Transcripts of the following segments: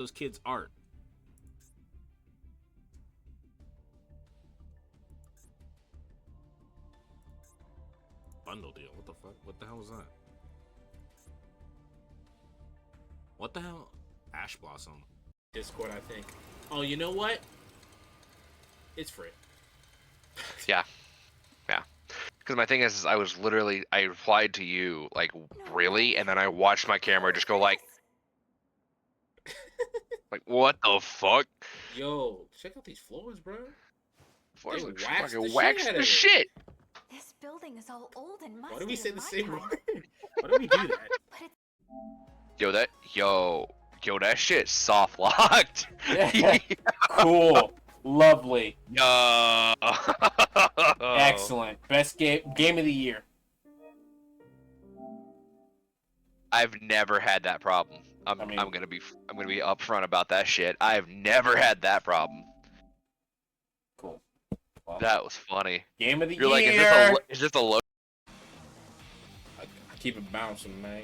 those kids' art. Bundle deal. What the fuck? What the hell was that? What the hell? Ash Blossom. Discord, I think. Oh, you know what? It's free. Yeah. Yeah. Because my thing is I was literally, I replied to you, like, really? And then I watched my camera just go like, what the fuck? Yo, check out these floors, bro. Floors They look waxed fucking the waxed shit out the of it. shit. This building is all old and musty. Why do we say in the my same time. word? Why do we do that? But it's Yo, that shit soft locked. Yeah. Cool. Lovely. Yo. Excellent. Best game of the year. I've never had that problem. I'm gonna be upfront about that shit. I've never had that problem. Cool. Well, That was funny. game of the You're year. like, is this a low? I keep it bouncing, man.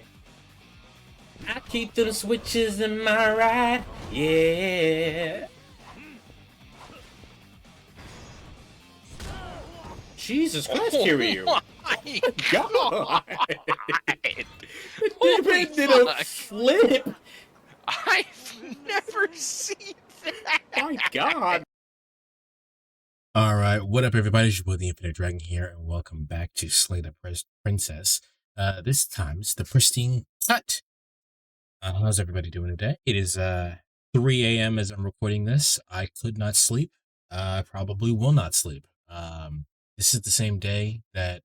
I keep them switches in my ride. Yeah. Jesus Christ, Kiryu. Oh my God. Holy The did a fuck. flip. I've never seen that. My God. All right, what up, everybody? It's your boy, the Infinite Dragon here, and welcome back to Slay the Princess. This time it's the Pristine cut. How's everybody doing today? It is 3 a.m. as I'm recording this. I could not sleep. I probably will not sleep. This is the same day that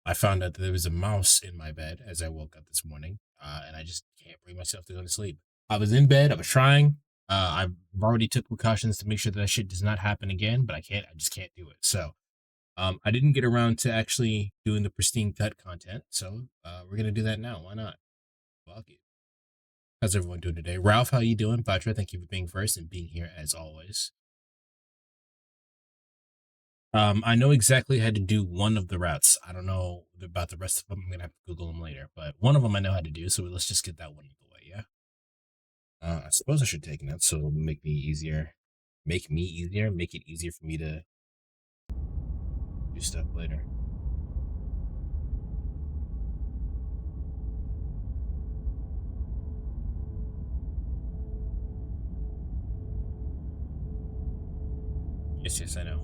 I found out that there was a mouse in my bed as I woke up this morning, and I just can't bring myself to go to sleep. I was in bed. I was trying. I've already took precautions to make sure that shit does not happen again, but I just can't do it. So, I didn't get around to actually doing the Pristine cut content. So, we're going to do that now. Why not? Fuck it. How's everyone doing today? Ralph, how you doing? Patra, thank you for being first and being here as always. I know exactly how to do one of the routes. I don't know about the rest of them. I'm going to have to Google them later, but one of them I know how to do. So let's just get that one out of the way. Yeah. I suppose I should take notes so it'll make me easier. Make it easier for me to do stuff later. Yes, I know.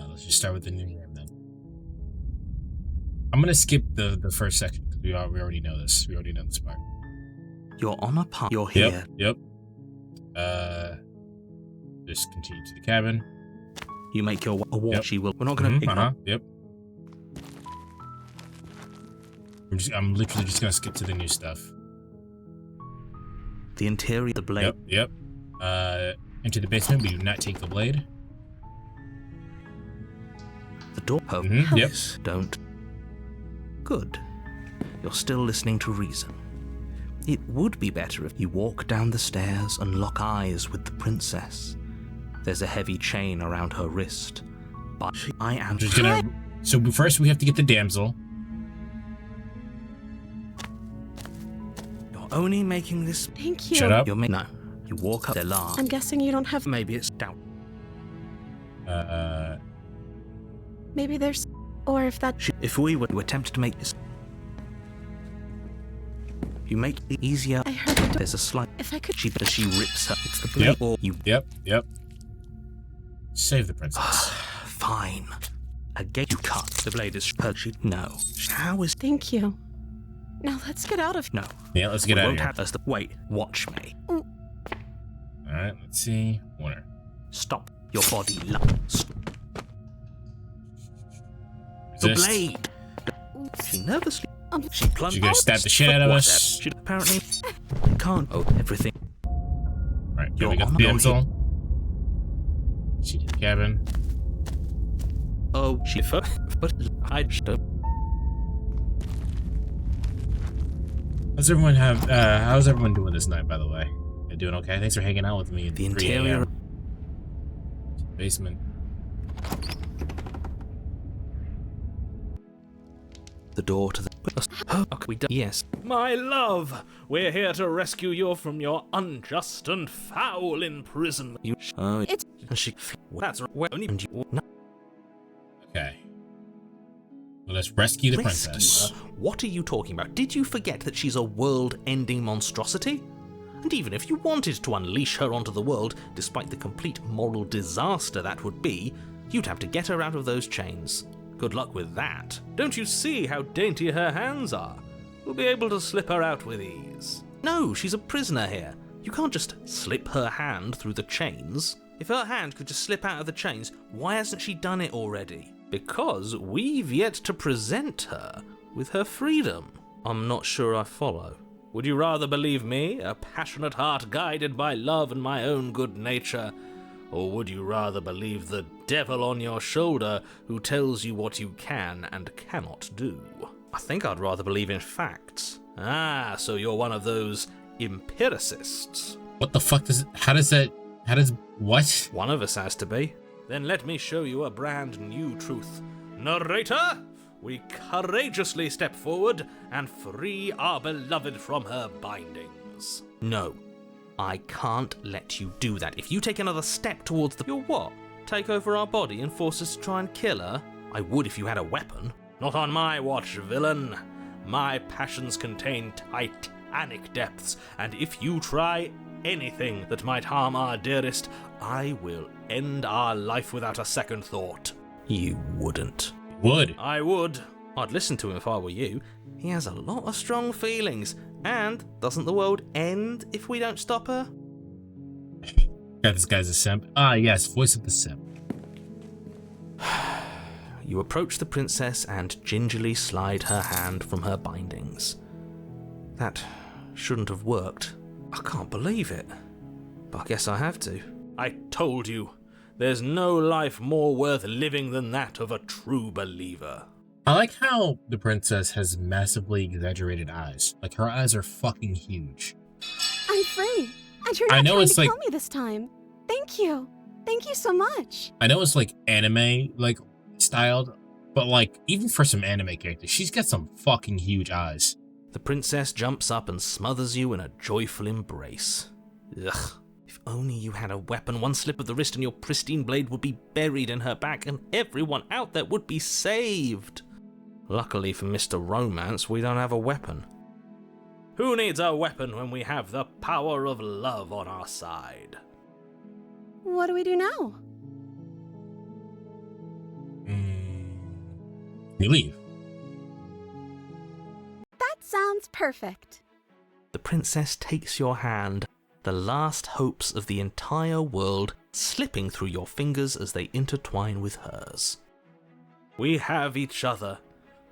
Let's just start with the new name then. I'm gonna skip the first section because we already know this. We already know this part. You're on a path. You're here. Yep. Just continue to the cabin. You make your walk. Yep. She will. We're not going to. Yep. I'm literally just gonna skip to the new stuff. The interior, the blade. Yep. Into the basement. We do not take the blade. The door. Oh, Yep. yes. Don't. Good. You're still listening to reason. It would be better if you walk down the stairs and lock eyes with the princess. There's a heavy chain around her wrist. But I am just gonna. So first we have to get the damsel. You're only making this. Thank you. Shut up. No. You walk up the large. I'm guessing you don't have. Maybe it's down. Maybe there's. Or if that. If we were to attempt to make this. You make it easier. I heard the door. There's a slight. If I could. She rips her. It's the blade. Or you. Yep. Save the princess. Fine. A gate you cut. The blade is her. No. How is. Thank you. Now let's get out of. No. Yeah, let's get out of here. Wait. Watch me. All right. Let's see. Warner. Stop. Your body. The Resist. blade. She nervously. She plunged. She's gonna stab the shit out of us. She apparently can't. Oh, everything. Right. Here You're we got on the the damsel. She did the cabin. Oh, she but I don't. How's everyone doing this night, by the way? They're doing okay? Thanks for hanging out with me at The 3 interior. a.m. Basement. The door to the. Oh, okay, we do. Yes. My love, we're here to rescue you from your unjust and foul imprisonment. You. It's- And she. That's right. Only. And you. No. Okay. Well, let's rescue the Rescue princess. her? What are you talking about? Did you forget that she's a world-ending monstrosity? And even if you wanted to unleash her onto the world, despite the complete moral disaster that would be, you'd have to get her out of those chains. Good luck with that. Don't you see how dainty her hands are? We'll be able to slip her out with ease. No, she's a prisoner here. You can't just slip her hand through the chains. If her hand could just slip out of the chains, why hasn't she done it already? Because we've yet to present her with her freedom. I'm not sure I follow. Would you rather believe me, a passionate heart guided by love and my own good nature? Or would you rather believe the devil on your shoulder who tells you what you can and cannot do? I think I'd rather believe in facts. Ah, so you're one of those empiricists. What the fuck does what? One of us has to be. Then let me show you a brand new truth. Narrator, we courageously step forward and free our beloved from her bindings. No, I can't let you do that. If you take another step towards the... You'll what? Take over our body and force us to try and kill her? I would if you had a weapon. Not on my watch, villain. My passions contain titanic depths, and if you try anything that might harm our dearest, I will end our life without a second thought. You wouldn't. Would. I would. I'd listen to him if I were you. He has a lot of strong feelings. And doesn't the world end if we don't stop her? God, this guy's a simp. Ah, yes, voice of the simp. You approach the princess and gingerly slide her hand from her bindings. That shouldn't have worked. I can't believe it. But I guess I have to. I told you, there's no life more worth living than that of a true believer. I like how the princess has massively exaggerated eyes. Like, her eyes are fucking huge. I'm free. And you're I not know trying it's to like- kill me this time. Thank you. Thank you so much. I know it's like anime, like, styled, but like, even for some anime characters, she's got some fucking huge eyes. The princess jumps up and smothers you in a joyful embrace. Ugh. If only you had a weapon, one slip of the wrist and your pristine blade would be buried in her back and everyone out there would be saved. Luckily for Mr. Romance, we don't have a weapon. Who needs a weapon when we have the power of love on our side? What do we do now? We leave. That sounds perfect. The princess takes your hand, the last hopes of the entire world slipping through your fingers as they intertwine with hers. We have each other.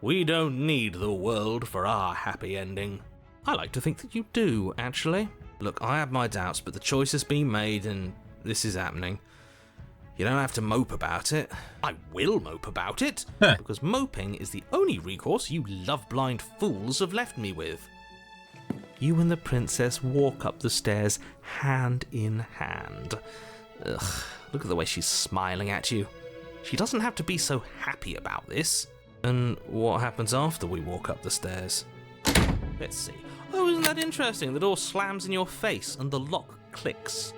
We don't need the world for our happy ending. I like to think that you do, actually. Look, I have my doubts, but the choice has been made and this is happening. You don't have to mope about it. I will mope about it, Huh. because moping is the only recourse you love-blind fools have left me with. You and the princess walk up the stairs hand in hand. Ugh, look at the way she's smiling at you. She doesn't have to be so happy about this. And what happens after we walk up the stairs? Let's see. Oh, isn't that interesting? The door slams in your face and the lock clicks.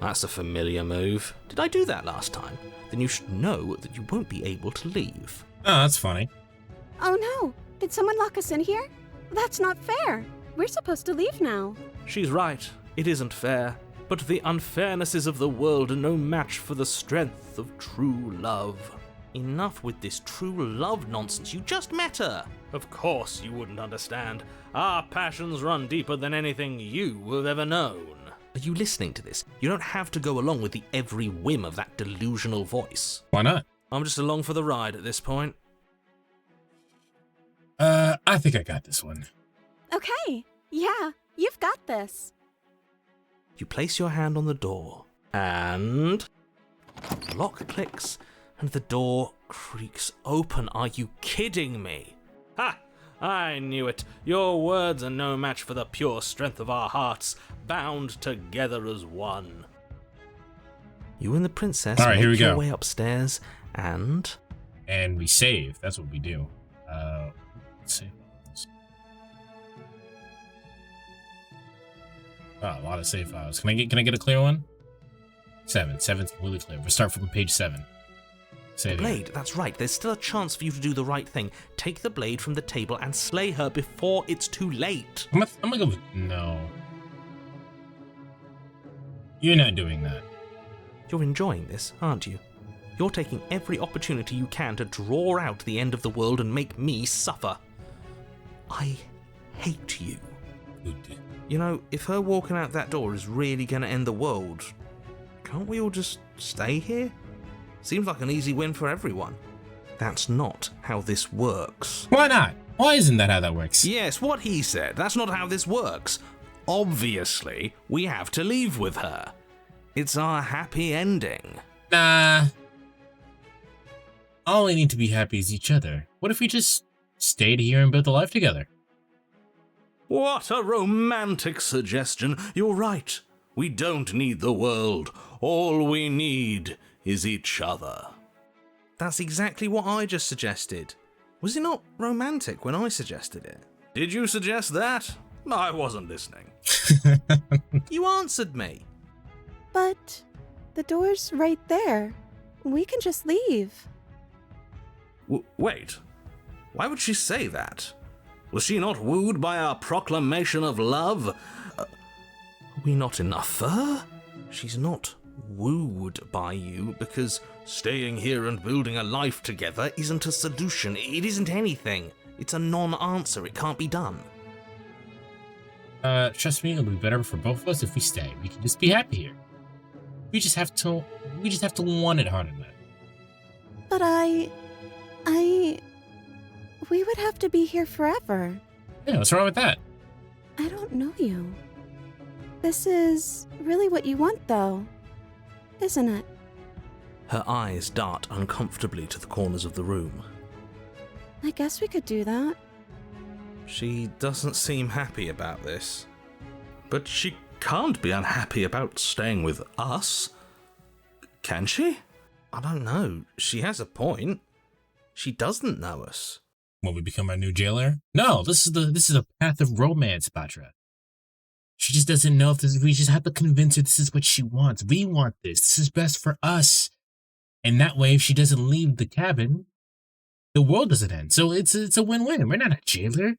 That's a familiar move. Did I do that last time? Then you should know that you won't be able to leave. Oh, that's funny. Oh no, did someone lock us in here? That's not fair. We're supposed to leave now. She's right. It isn't fair. But the unfairnesses of the world are no match for the strength of true love. Enough with this true love nonsense. You just met her. Of course you wouldn't understand. Our passions run deeper than anything you have ever known. Are you listening to this? You don't have to go along with the every whim of that delusional voice. Why not? I'm just along for the ride at this point. I think I got this one. Okay, yeah, you've got this. You place your hand on the door, and the lock clicks, and the door creaks open. Are you kidding me? Ha! I knew it. Your words are no match for the pure strength of our hearts, bound together as one. You and the princess All right, here we make your go. way upstairs, and And we save. That's what we do. Let's see. Oh, a lot of save files. Can I get a clear one? 7. 7's completely clear. We'll start from page 7. The blade, that's right. There's still a chance for you to do the right thing. Take the blade from the table and slay her before it's too late. I'm gonna go with no. You're not doing that. You're enjoying this, aren't you? You're taking every opportunity you can to draw out the end of the world and make me suffer. I hate you. Good. You know, if her walking out that door is really gonna end the world, can't we all just stay here? Seems like an easy win for everyone. That's not how this works. Why not? Why isn't that how that works? Yes, what he said. That's not how this works. Obviously, we have to leave with her. It's our happy ending. Nah. All we need to be happy is each other. What if we just stayed here and built a life together? What a romantic suggestion. You're right. We don't need the world. All we need is each other. That's exactly what I just suggested. Was it not romantic when I suggested it? Did you suggest that? I wasn't listening. You answered me. But the door's right there. We can just leave. Wait. Why would she say that? Was she not wooed by our proclamation of love? Are we not enough for her? She's not wooed by you because staying here and building a life together isn't a solution. It isn't anything. It's a non-answer. It can't be done. Trust me, it'll be better for both of us if we stay. We can just be happy here. We just have to want it hard enough. But we would have to be here forever. Yeah, what's wrong with that? I don't know you. This is really what you want, though, isn't it? Her eyes dart uncomfortably to the corners of the room. I guess we could do that. She doesn't seem happy about this. But she can't be unhappy about staying with us. Can she? I don't know. She has a point. She doesn't know us. Will we become our new jailer? No, this is a path of romance, Patra. She just doesn't know if this. We just have to convince her this is what she wants. We want this. This is best for us. And that way, if she doesn't leave the cabin, the world doesn't end. So it's a win-win. We're not a jailer.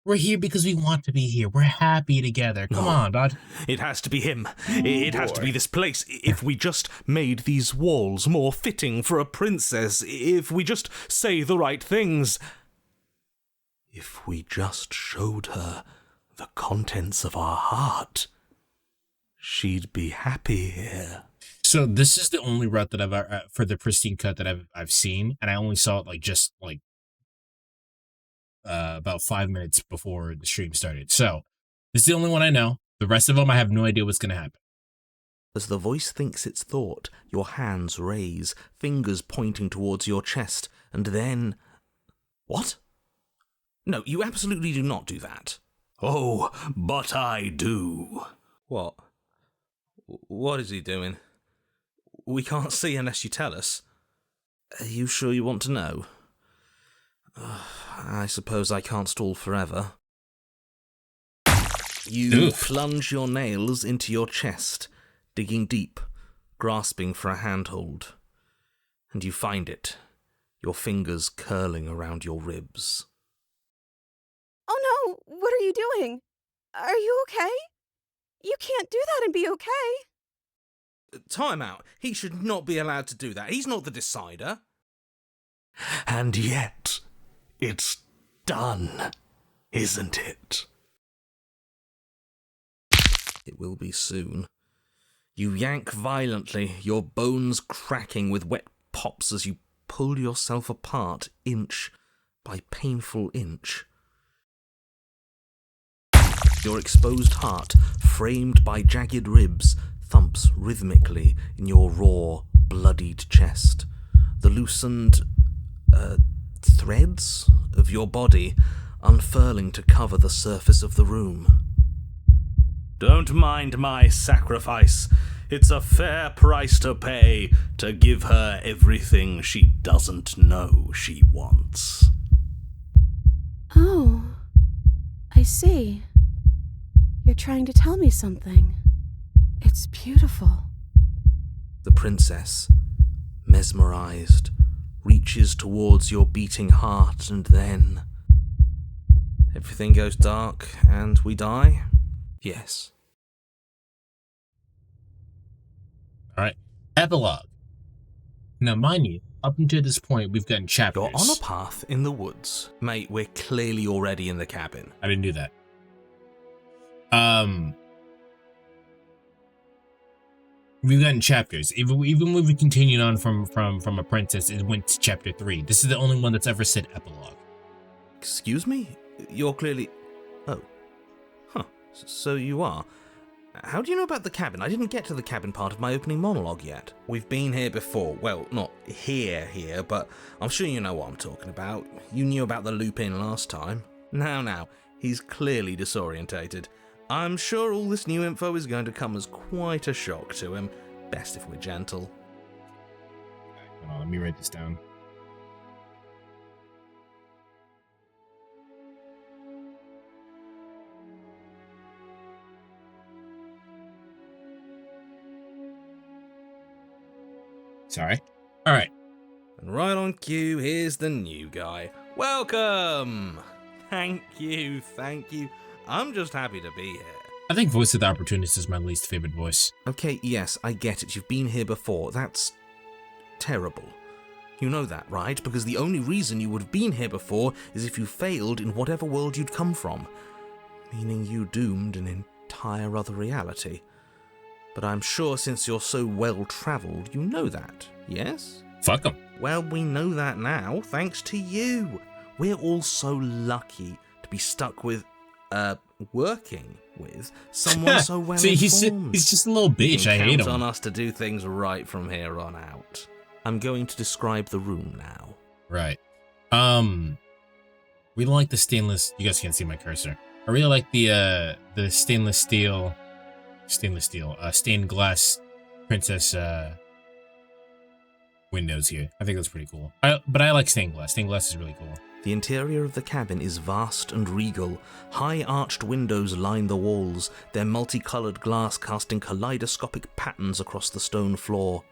We're here because we want to be here. We're happy together. Come on, bud. It has to be him. It has to be this place. If we just made these walls more fitting for a princess, if we just say the right things, if we just showed her the contents of our heart, she'd be happy here. So this is the only route that I've for the Pristine cut that I've seen, and I only saw it just about 5 minutes before the stream started. So this is the only one I know. The rest of them, I have no idea what's going to happen. As the voice thinks its thought, your hands raise, fingers pointing towards your chest, and then... What? No, you absolutely do not do that. Oh, but I do. What? What is he doing? We can't see unless you tell us. Are you sure you want to know? I suppose I can't stall forever. You plunge your nails into your chest, digging deep, grasping for a handhold. And you find it, your fingers curling around your ribs. Oh no, what are you doing? Are you okay? You can't do that and be okay. Time out. He should not be allowed to do that. He's not the decider. And yet, it's done, isn't it? It will be soon. You yank violently, your bones cracking with wet pops as you pull yourself apart inch by painful inch. Your exposed heart, framed by jagged ribs, thumps rhythmically in your raw, bloodied chest. The loosened, threads of your body unfurling to cover the surface of the room. Don't mind my sacrifice. It's a fair price to pay to give her everything she doesn't know she wants. Oh, I see. You're trying to tell me something. It's beautiful. The princess, mesmerized, reaches towards your beating heart, and then everything goes dark and we die? Yes. Alright. Epilogue. Now, mind you, up until this point, we've gotten chapters. You're on a path in the woods. Mate, we're clearly already in the cabin. I didn't do that. We've gotten chapters. Even when we continued on from a princess, it went to chapter 3. This is the only one that's ever said epilogue. Excuse me? You're clearly... Oh. Huh. So you are. How do you know about the cabin? I didn't get to the cabin part of my opening monologue yet. We've been here before. Well, not here, but I'm sure you know what I'm talking about. You knew about the loop-in last time. Now, he's clearly disorientated. I'm sure all this new info is going to come as quite a shock to him. Best if we're gentle. Hold on, let me write this down. Sorry. All right. And right on cue, here's the new guy. Welcome! Thank you. I'm just happy to be here. I think Voice of the Opportunist is my least favorite voice. Okay, yes, I get it. You've been here before. That's terrible. You know that, right? Because the only reason you would have been here before is if you failed in whatever world you'd come from. Meaning you doomed an entire other reality. But I'm sure since you're so well-travelled, you know that, yes? Fuck 'em. Well, we know that now, thanks to you. We're all so lucky to be stuck with, working with someone so well See, informed. he's just a little bitch. I hate him. Count on us to do things right from here on out. I'm going to describe the room now. Right. We like the stainless. You guys can't see my cursor. I really like the stained glass princess windows here. I think that's pretty cool. But I like stained glass. Stained glass is really cool. The interior of the cabin is vast and regal. High arched windows line the walls, their multicolored glass casting kaleidoscopic patterns across the stone floor.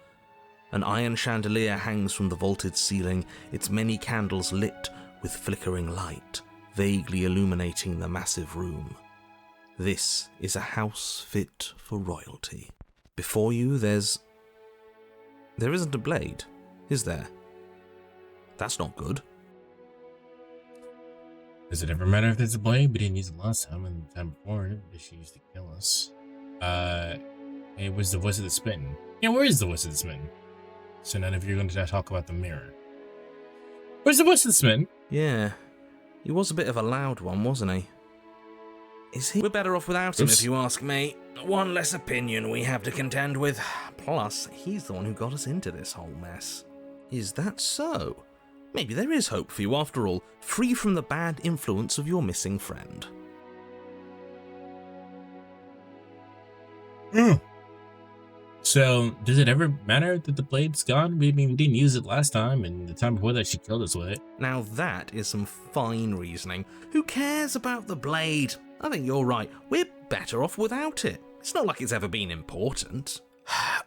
An iron chandelier hangs from the vaulted ceiling, its many candles lit with flickering light, vaguely illuminating the massive room. This is a house fit for royalty. Before you, there isn't a blade, is there? That's not good. Does it ever matter if there's a blade? We didn't use it last time and the time before. She used to kill us. Hey, where's the voice of the smitten? Yeah, where is the voice of the smitten? So none of you are going to talk about the mirror. Where's the voice of the smitten? Yeah, he was a bit of a loud one, wasn't he? Is he? We're better off without him, if you ask me. One less opinion we have to contend with. Plus, he's the one who got us into this whole mess. Is that so? Maybe there is hope for you after all, free from the bad influence of your missing friend. So, does it ever matter that the blade's gone? We didn't use it last time, and the time before that she killed us with it. Now that is some fine reasoning. Who cares about the blade? I think you're right. We're better off without it. It's not like it's ever been important.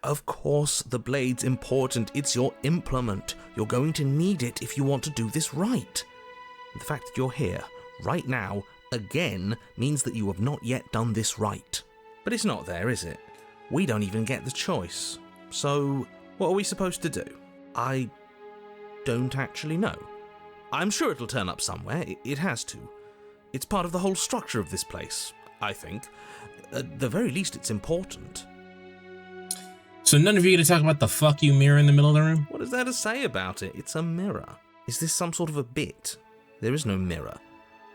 Of course, the blade's important. It's your implement. You're going to need it if you want to do this right. The fact that you're here, right now, again, means that you have not yet done this right. But it's not there, is it? We don't even get the choice. So, what are we supposed to do? I don't actually know. I'm sure it'll turn up somewhere. It has to. It's part of the whole structure of this place, I think. At the very least, it's important. So none of you going to talk about the fuck you mirror in the middle of the room? What is there to say about it? It's a mirror. Is this some sort of a bit? There is no mirror.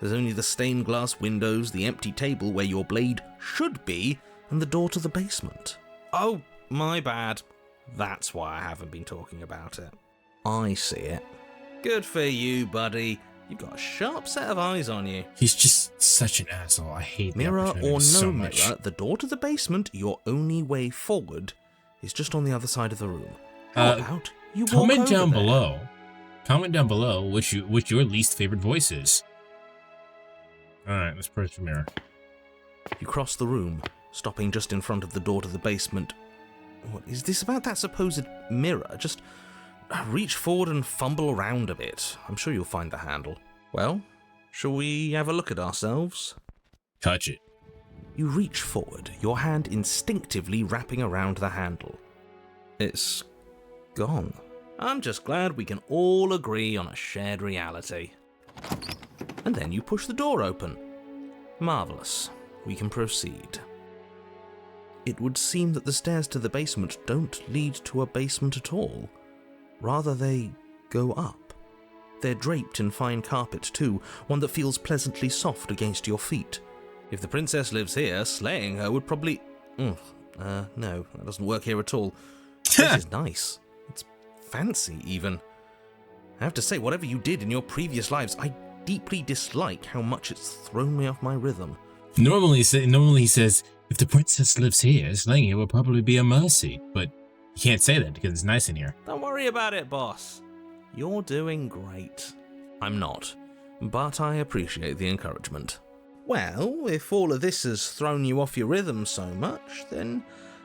There's only the stained glass windows, the empty table where your blade should be, and the door to the basement. Oh, my bad. That's why I haven't been talking about it. I see it. Good for you, buddy. You've got a sharp set of eyes on you. He's just such an asshole. I hate the mirror opportunity or no so mirror, much. the door to the basement, your only way forward, is just on the other side of the room. How about you walk comment over down there? below. Comment down below which your least favorite voice is. All right, let's put the mirror. You cross the room, stopping just in front of the door to the basement. What is this about that supposed mirror? Just reach forward and fumble around a bit. I'm sure you'll find the handle. Well, shall we have a look at ourselves? Touch it. You reach forward, your hand instinctively wrapping around the handle. It's gone. I'm just glad we can all agree on a shared reality. And then you push the door open. Marvellous. We can proceed. It would seem that the stairs to the basement don't lead to a basement at all. Rather, they go up. They're draped in fine carpet too, one that feels pleasantly soft against your feet. If the princess lives here, slaying her would probably... no, that doesn't work here at all. This is nice. It's fancy, even. I have to say, whatever you did in your previous lives, I deeply dislike how much it's thrown me off my rhythm. Normally he says, if the princess lives here, slaying here will probably be a mercy. But you can't say that because it's nice in here. Don't worry about it, boss. You're doing great. I'm not, but I appreciate the encouragement. Well, if all of this has thrown you off your rhythm so much, then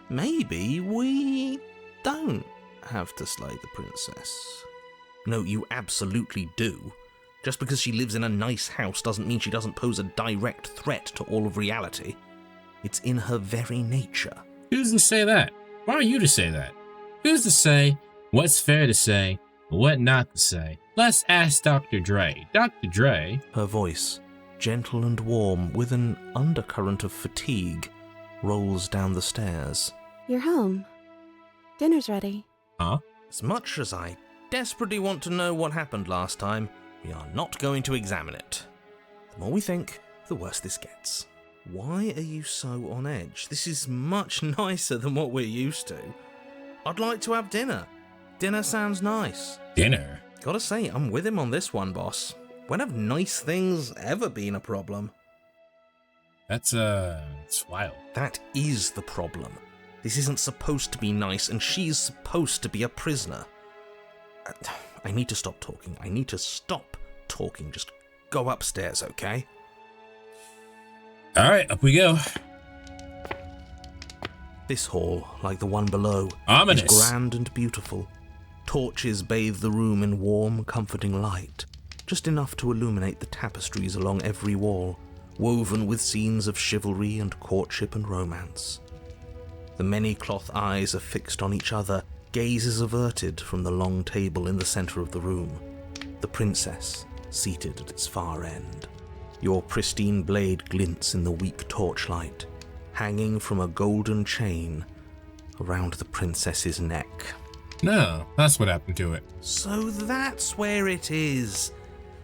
maybe we don't have to slay the princess. No, you absolutely do. Just because she lives in a nice house doesn't mean she doesn't pose a direct threat to all of reality. It's in her very nature. Who's to say that? Why are you to say that? Who's to say what's fair to say, what not to say? Let's ask Dr. Dre. Dr. Dre. Her voice, gentle and warm with an undercurrent of fatigue, rolls down the stairs. You're home. Dinner's ready. Huh? As much as I desperately want to know what happened last time, we are not going to examine it. The more we think, the worse this gets. Why are you so on edge? This is much nicer than what we're used to. I'd like to have dinner. Dinner sounds nice. Dinner? Gotta say, I'm with him on this one, boss. When have nice things ever been a problem? It's wild. That is the problem. This isn't supposed to be nice, and she's supposed to be a prisoner. I need to stop talking. I need to stop talking. Just go upstairs, okay? Alright, up we go. This hall, like the one below, Ominous. is grand and beautiful. Torches bathe the room in warm, comforting light, just enough to illuminate the tapestries along every wall, woven with scenes of chivalry and courtship and romance. The many cloth eyes are fixed on each other, gazes averted from the long table in the centre of the room, the princess seated at its far end. Your pristine blade glints in the weak torchlight, hanging from a golden chain around the princess's neck. No, that's what happened to it. So that's where it is.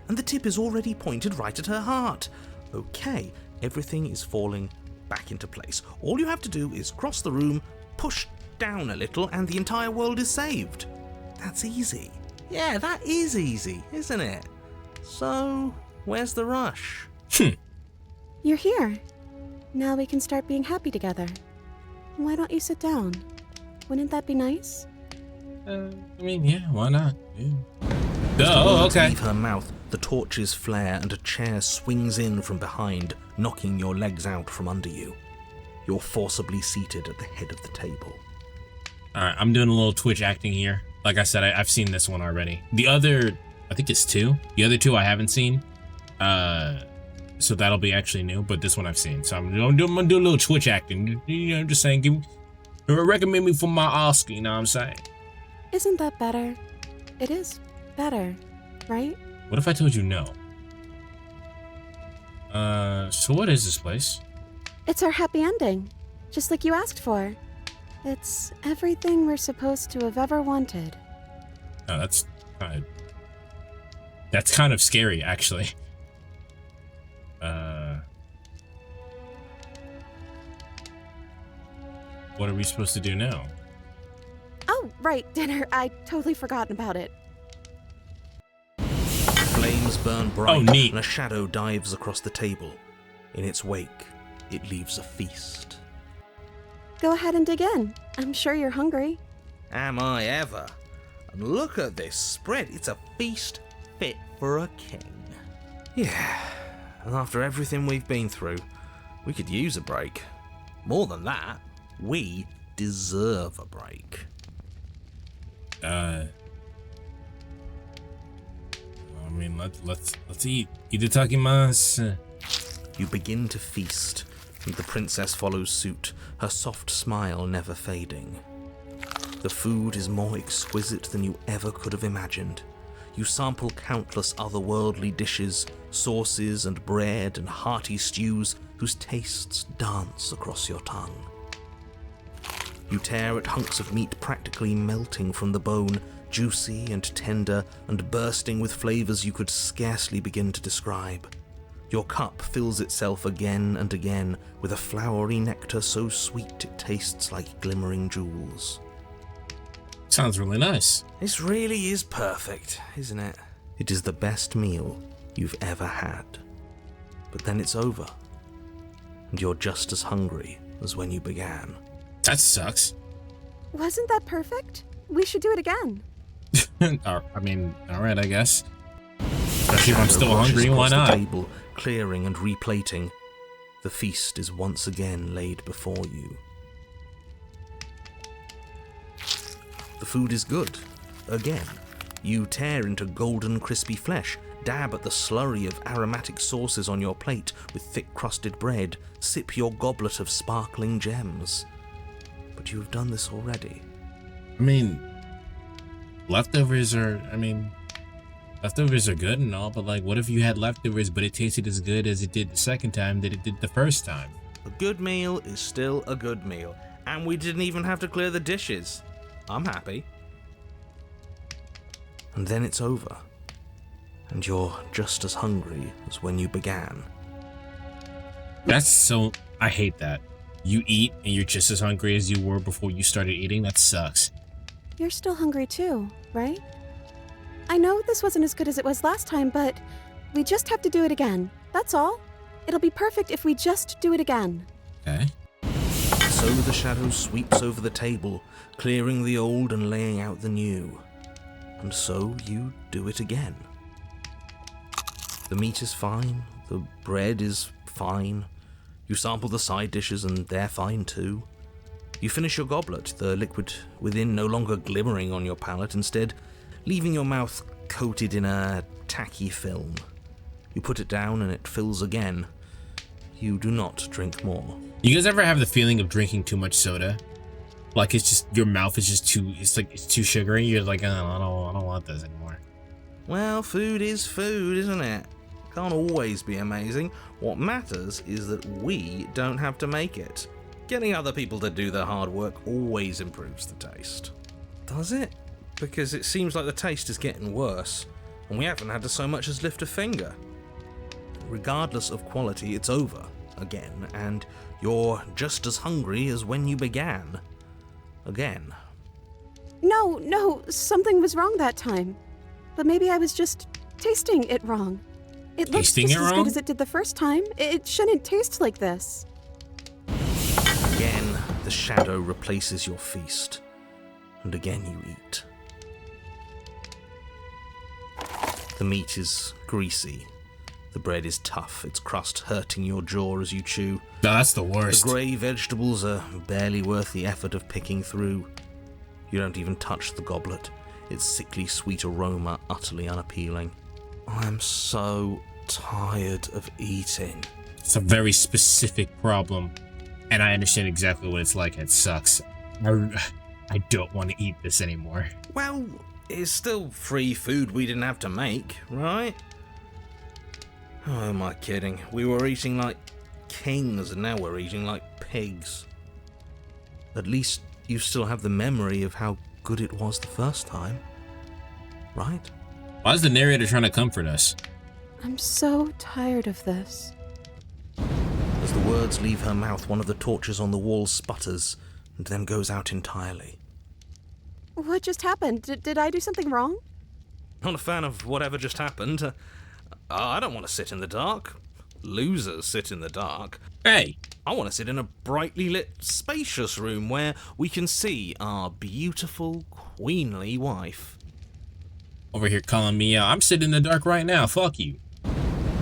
And the tip is already pointed right at her heart. Okay, everything is falling back into place. All you have to do is cross the room, push down a little, and the entire world is saved. That's easy. Yeah, that is easy, isn't it? So, where's the rush? You're here. Now we can start being happy together. Why don't you sit down? Wouldn't that be nice? I mean, yeah, why not? Yeah. As the Oh, words okay. leave her mouth, the torches flare and a chair swings in from behind, knocking your legs out from under you. You're forcibly seated at the head of the table. Alright, I'm doing a little Twitch acting here. Like I said, I've seen this one already. The other, I think it's 2. The other 2 I haven't seen. So that'll be actually new, but this one I've seen. So I'm gonna do a little Twitch acting. You know, just saying, recommend me for my Oscar, you know what I'm saying? Isn't that better? It is better, right? What if I told you no? So what is this place? It's our happy ending, just like you asked for. It's everything we're supposed to have ever wanted. Oh, that's kind of scary, actually. What are we supposed to do now? Oh, right, dinner. I totally forgotten about it. Flames burn bright, Oh, neat. and a shadow dives across the table. In its wake, it leaves a feast. Go ahead and dig in. I'm sure you're hungry. Am I ever? And look at this spread. It's a feast fit for a king. Yeah, and after everything we've been through, We could use a break. More than that, we deserve a break. I mean, let's eat. Itadakimasu. You begin to feast, and the princess follows suit, her soft smile never fading. The food is more exquisite than you ever could have imagined. You sample countless otherworldly dishes, sauces and bread and hearty stews whose tastes dance across your tongue. You tear at hunks of meat practically melting from the bone, juicy and tender and bursting with flavors you could scarcely begin to describe. Your cup fills itself again and again with a flowery nectar so sweet it tastes like glimmering jewels. Sounds really nice. This really is perfect, isn't it? It is the best meal you've ever had. But then it's over, and you're just as hungry as when you began. That sucks. Wasn't that perfect? We should do it again. I mean, alright, I guess. Especially if I'm still hungry, why not? The table, clearing and replating. The feast is once again laid before you. The food is good. Again. You tear into golden crispy flesh, dab at the slurry of aromatic sauces on your plate with thick crusted bread, sip your goblet of sparkling gems. But you have done this already. I mean, leftovers are good and all, but like, what if you had leftovers but it tasted as good as it did the second time that it did the first time? A good meal is still a good meal, and we didn't even have to clear the dishes. I'm happy. And then it's over, and you're just as hungry as when you began. I hate that. You eat and you're just as hungry as you were before you started eating. That sucks. You're still hungry too, right? I know this wasn't as good as it was last time, but we just have to do it again. That's all. It'll be perfect if we just do it again. Okay. So the shadow sweeps over the table, clearing the old and laying out the new. And so you do it again. The meat is fine, the bread is fine. You sample the side dishes and they're fine too. You finish your goblet, the liquid within no longer glimmering on your palate, instead leaving your mouth coated in a tacky film. You put it down and it fills again. You do not drink more. You guys ever have the feeling of drinking too much soda? Like it's just, your mouth is just too, it's too sugary. You're like, oh, I don't want this anymore. Well, food is food, isn't it? Can't always be amazing. What matters is that we don't have to make it. Getting other people to do the hard work always improves the taste. Does it? Because it seems like the taste is getting worse, and we haven't had to so much as lift a finger. Regardless of quality, it's over again, and you're just as hungry as when you began. Again. No, something was wrong that time. But maybe I was just tasting it wrong. It looks just as good as it did the first time. It shouldn't taste like this. Again, the shadow replaces your feast, and again you eat. The meat is greasy. The bread is tough, its crust hurting your jaw as you chew. No, that's the worst. The grey vegetables are barely worth the effort of picking through. You don't even touch the goblet, its sickly sweet aroma utterly unappealing. I'm so tired of eating. It's a very specific problem, and I understand exactly what it's like. It sucks. I don't want to eat this anymore. Well, it's still free food we didn't have to make, right? Oh, am I kidding? We were eating like kings, and now we're eating like pigs. At least you still have the memory of how good it was the first time, right? Why is the narrator trying to comfort us? I'm so tired of this. As the words leave her mouth, one of the torches on the wall sputters and then goes out entirely. What just happened? Did I do something wrong? Not a fan of whatever just happened. I don't want to sit in the dark. Losers sit in the dark. Hey! I want to sit in a brightly lit, spacious room where we can see our beautiful, queenly wife. Over here calling me out. I'm sitting in the dark right now. Fuck you.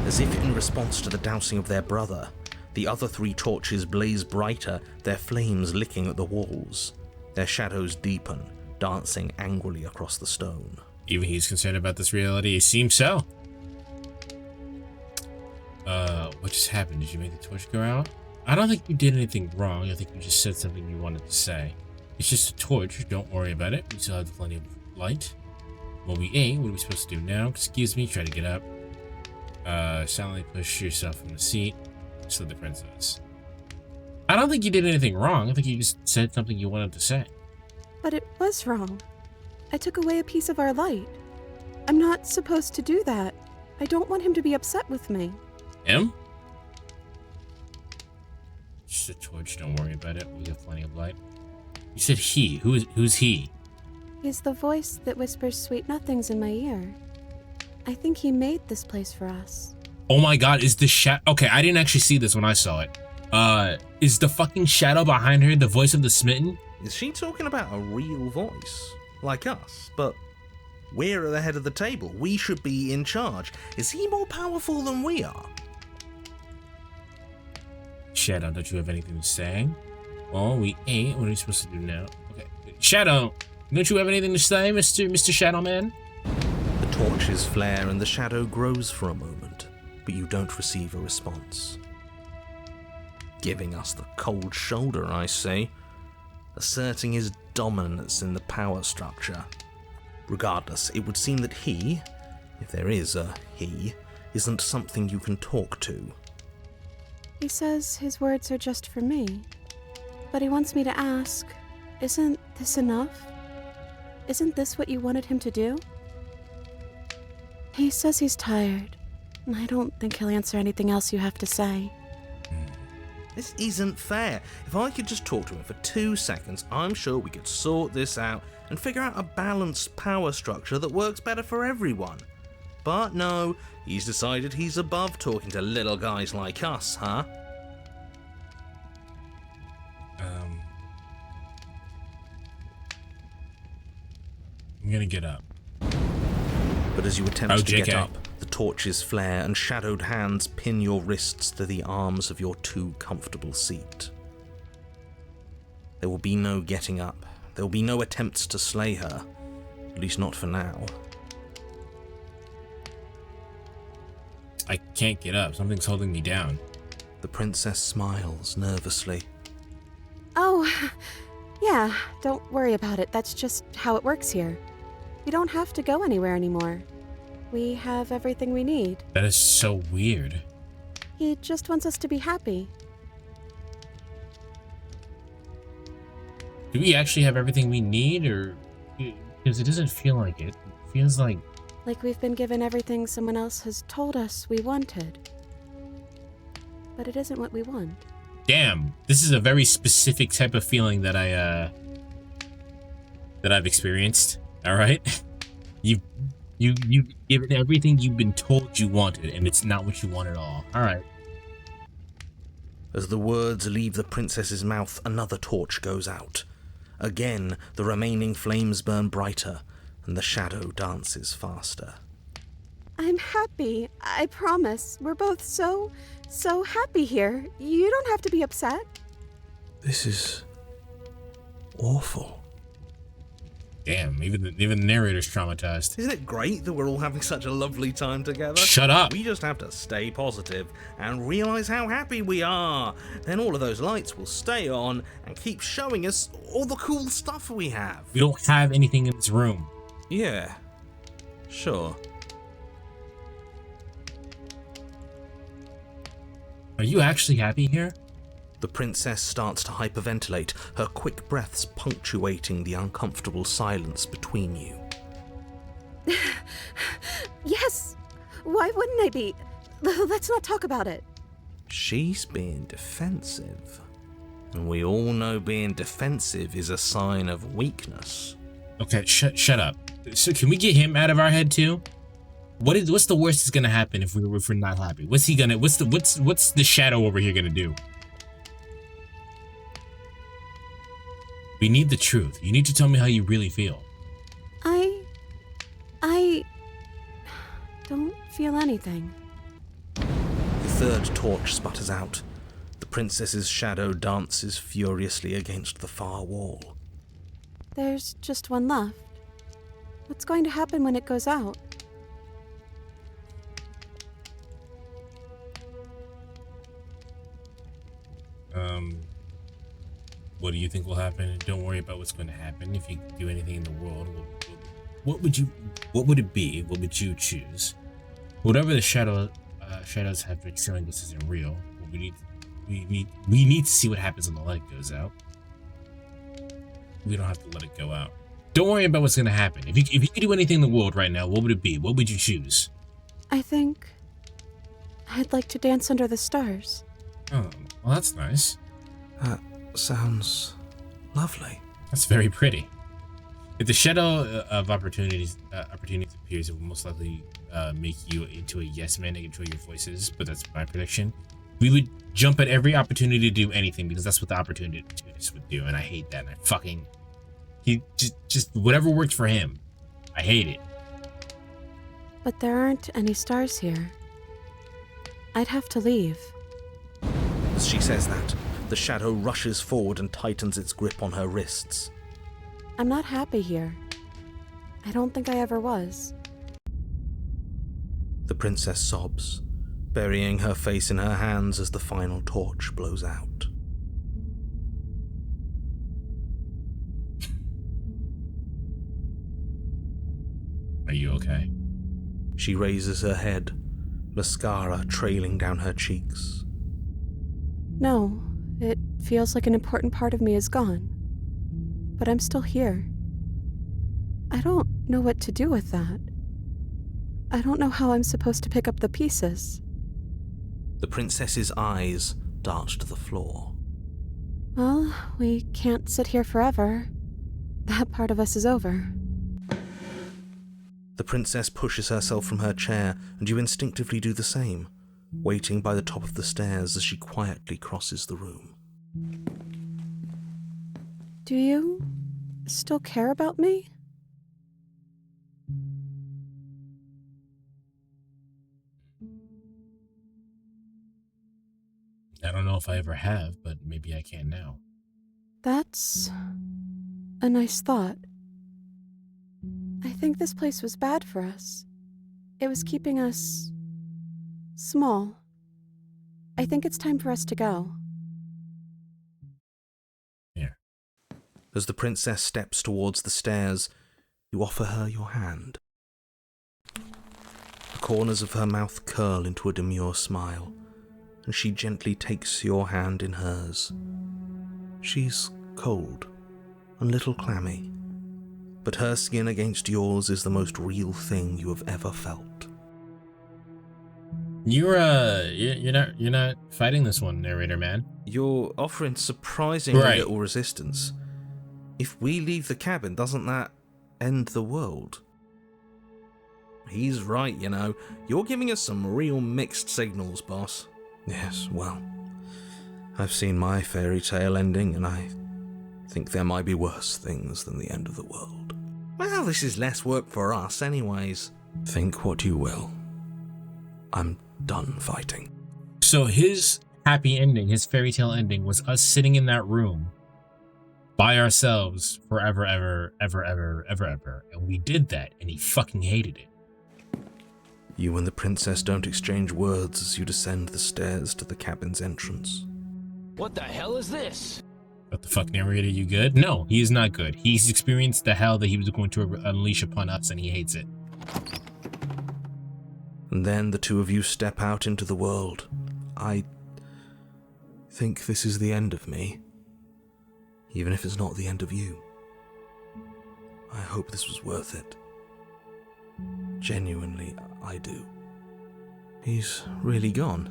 As if in response to the dousing of their brother, The other 3 torches blaze brighter, their flames licking at the walls. Their shadows deepen, dancing angrily across the stone. Even he's concerned about this reality. It seems so. What just happened? Did you make the torch go out? I don't think you did anything wrong. I think you just said something you wanted to say. It's just a torch. Don't worry about it. We still have plenty of light. Well, we ate. What are we supposed to do now? Excuse me. Try to get up. Silently push yourself from the seat. Said the princess. I don't think you did anything wrong. I think you just said something you wanted to say. But it was wrong. I took away a piece of our light. I'm not supposed to do that. I don't want him to be upset with me. Him? Just a torch. Don't worry about it. We have plenty of light. You said he. Who's he? He's the voice that whispers sweet nothings in my ear. I think he made this place for us. Oh my god, is the shadow... Okay, I didn't actually see this when I saw it. Is the fucking shadow behind her the voice of the smitten? Is she talking about a real voice? Like us? But we're at the head of the table. We should be in charge. Is he more powerful than we are? Shadow, don't you have anything to say? Well, we ate. What are we supposed to do now? Okay. Shadow, don't you have anything to say, Mr. Shadow Man? The torches flare and the shadow grows for a moment, but you don't receive a response. Giving us the cold shoulder, I say, asserting his dominance in the power structure. Regardless, it would seem that he, if there is a he, isn't something you can talk to. He says his words are just for me. But he wants me to ask, isn't this enough? Isn't this what you wanted him to do? He says he's tired. I don't think he'll answer anything else you have to say. This isn't fair. If I could just talk to him for 2 seconds, I'm sure we could sort this out and figure out a balanced power structure that works better for everyone. But no, he's decided he's above talking to little guys like us, huh? I'm gonna get up. But as you attempt to JK. get up, the torches flare and shadowed hands pin your wrists to the arms of your too comfortable seat. There will be no getting up. There will be no attempts to slay her. At least not for now. I can't get up. Something's holding me down. The princess smiles nervously. Oh, yeah, don't worry about it. That's just how it works here. We don't have to go anywhere anymore. We have everything we need. That is so weird. He just wants us to be happy. Do we actually have everything we need, or... Because it doesn't feel like it. It feels like... Like we've been given everything someone else has told us we wanted. But it isn't what we want. Damn, this is a very specific type of feeling that I've experienced. All right, you've given everything you've been told you wanted, and it's not what you want at all. All right. As the words leave the princess's mouth, another torch goes out. Again, the remaining flames burn brighter, and the shadow dances faster. I'm happy. I promise. We're both so happy here. You don't have to be upset. This is awful. Damn, even the narrator's traumatized. Isn't it great that we're all having such a lovely time together? Shut up. We just have to stay positive and realize how happy we are. Then all of those lights will stay on and keep showing us all the cool stuff we have. We don't have anything in this room. Yeah, sure. Are you actually happy here? The princess starts to hyperventilate, her quick breaths punctuating the uncomfortable silence between you. Yes! Why wouldn't I be? Let's not talk about it. She's being defensive. And we all know being defensive is a sign of weakness. Okay, shut up. So can we get him out of our head too? What's the worst that's gonna happen if we're not happy? What's the shadow over here gonna do? We need the truth. You need to tell me how you really feel. I don't feel anything. The third torch sputters out. princess's shadow dances furiously against the far wall. There's just one left. What's going to happen when it goes out? What do you think will happen? Don't worry about what's going to happen. If you do anything in the world, what would it be? What would you choose? Whatever the shadows have been showing us isn't real. We need to see what happens when the light goes out. We don't have to let it go out. Don't worry about what's going to happen. If you could do anything in the world right now, what would it be? What would you choose? I think I'd like to dance under the stars. Oh, well, that's nice. That sounds lovely. That's very pretty. If the shadow of opportunities appears, it will most likely make you into a yes man and control your voices, but that's my prediction. We would jump at every opportunity to do anything because that's what the opportunists would do, and I hate that. And he just whatever works for him. I hate it. But there aren't any stars here. I'd have to leave. As she says that, the shadow rushes forward and tightens its grip on her wrists. I'm not happy here. I don't think I ever was. The princess sobs, burying her face in her hands as the final torch blows out. Are you okay? She raises her head, mascara trailing down her cheeks. No, it feels like an important part of me is gone. But I'm still here. I don't know what to do with that. I don't know how I'm supposed to pick up the pieces. The princess's eyes dart to the floor. Well, we can't sit here forever. That part of us is over. The princess pushes herself from her chair, and you instinctively do the same, waiting by the top of the stairs as she quietly crosses the room. Do you still care about me? I don't know if I ever have, but maybe I can now. That's a nice thought. I think this place was bad for us. It was keeping us small. I think it's time for us to go. Here. As the princess steps towards the stairs, you offer her your hand. The corners of her mouth curl into a demure smile, and she gently takes your hand in hers. She's cold and a little clammy, but her skin against yours is the most real thing you have ever felt. You're not fighting this one, narrator man. You're offering surprisingly Right. little resistance. If we leave the cabin, doesn't that end the world? He's right, you know. You're giving us some real mixed signals, boss. Yes, well, I've seen my fairy tale ending, and I think there might be worse things than the end of the world. Well, this is less work for us anyways. Think what you will. I'm done fighting. So his happy ending, his fairy tale ending, was us sitting in that room by ourselves forever, ever, and we did that, and he fucking hated it. You and the princess don't exchange words as you descend the stairs to the cabin's entrance. What the hell is this? What the fuck, narrator, you good? No, he is not good. He's experienced the hell that he was going to unleash upon us, and he hates it. And then the two of you step out into the world. I think this is the end of me, even if it's not the end of you. I hope this was worth it. Genuinely, I do. He's really gone,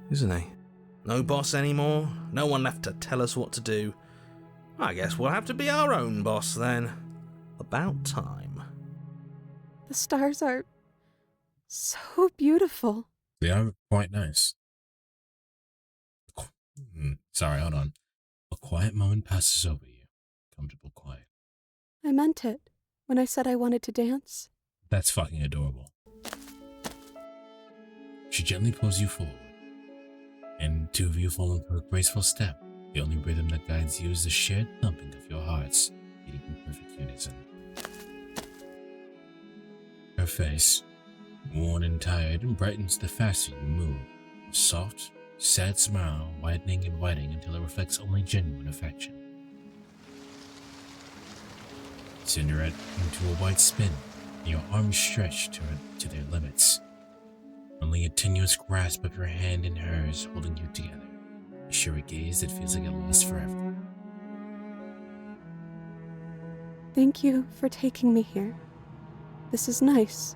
isn't he? No boss anymore, no one left to tell us what to do. I guess we'll have to be our own boss then. About time. The stars are so beautiful. They are quite nice. Sorry, hold on. A quiet moment passes over you. Comfortable quiet. I meant it when I said I wanted to dance. That's fucking adorable. She gently pulls you forward. and two of you fall into a graceful step. The only rhythm that guides you is the shared thumping of your hearts, beating in perfect unison. Her face, worn and tired, brightens the faster you move. A soft, sad smile, widening and widening until it reflects only genuine affection. Cinderette into a wide spin, and your arms stretched to their limits. Only a tenuous grasp of your hand in hers holding you together. A sure gaze that feels like it lasts forever. Thank you for taking me here. This is nice,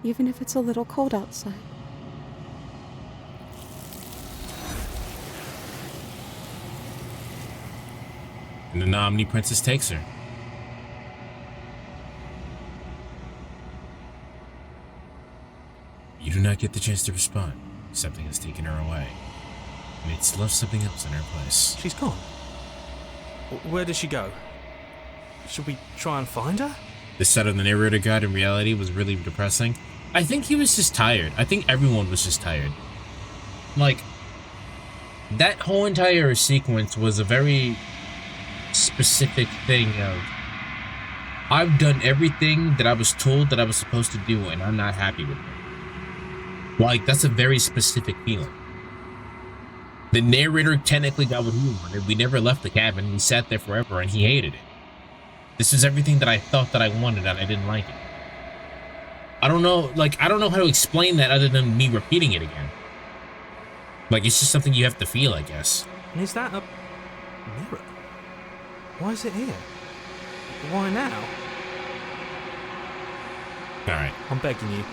even if it's a little cold outside. And the Nomni Princess takes her. You do not get the chance to respond. Something has taken her away. And it's left something else in her place. She's gone. Where did she go? Should we try and find her? This side of the narrator guide in reality was really depressing. I think he was just tired. I think everyone was just tired. Like, that whole entire sequence was a very specific thing of, I've done everything that I was told that I was supposed to do and I'm not happy with it. Like, that's a very specific feeling. The narrator technically got what he wanted. We never left the cabin. We sat there forever and he hated it. This is everything that I thought that I wanted and I didn't like it. I don't know, like, I don't know how to explain that other than me repeating it again. Like, it's just something you have to feel, I guess. And is that a mirror? Why is it here? Why now? Alright. I'm begging you.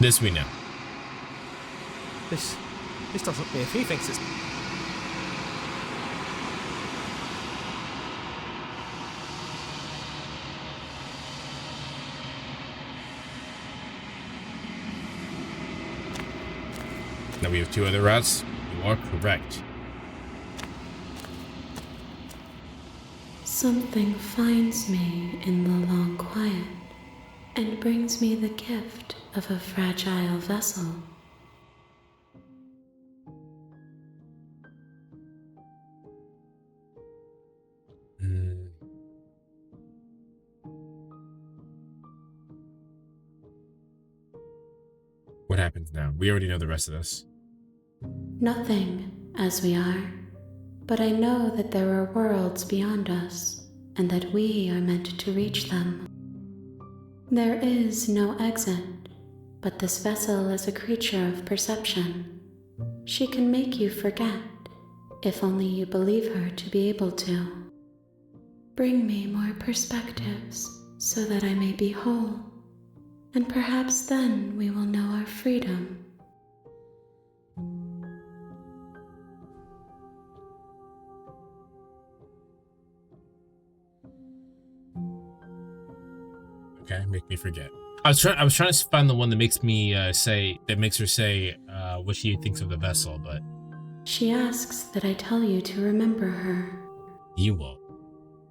This we know. This doesn't... If he thinks it's... Now we have two other routes. You are correct. Something finds me in the long quiet and brings me the gift of a fragile vessel. What happens now? We already know the rest of this. Nothing, as we are, but I know that there are worlds beyond us, and that we are meant to reach them. There is no exit, but this vessel is a creature of perception. She can make you forget, if only you believe her to be able to. Bring me more perspectives, so that I may be whole, and perhaps then we will know our freedom. Okay, make me forget. I was trying to find the one that makes me her say what she thinks of the vessel, but She asks that I tell you to remember her. you won't.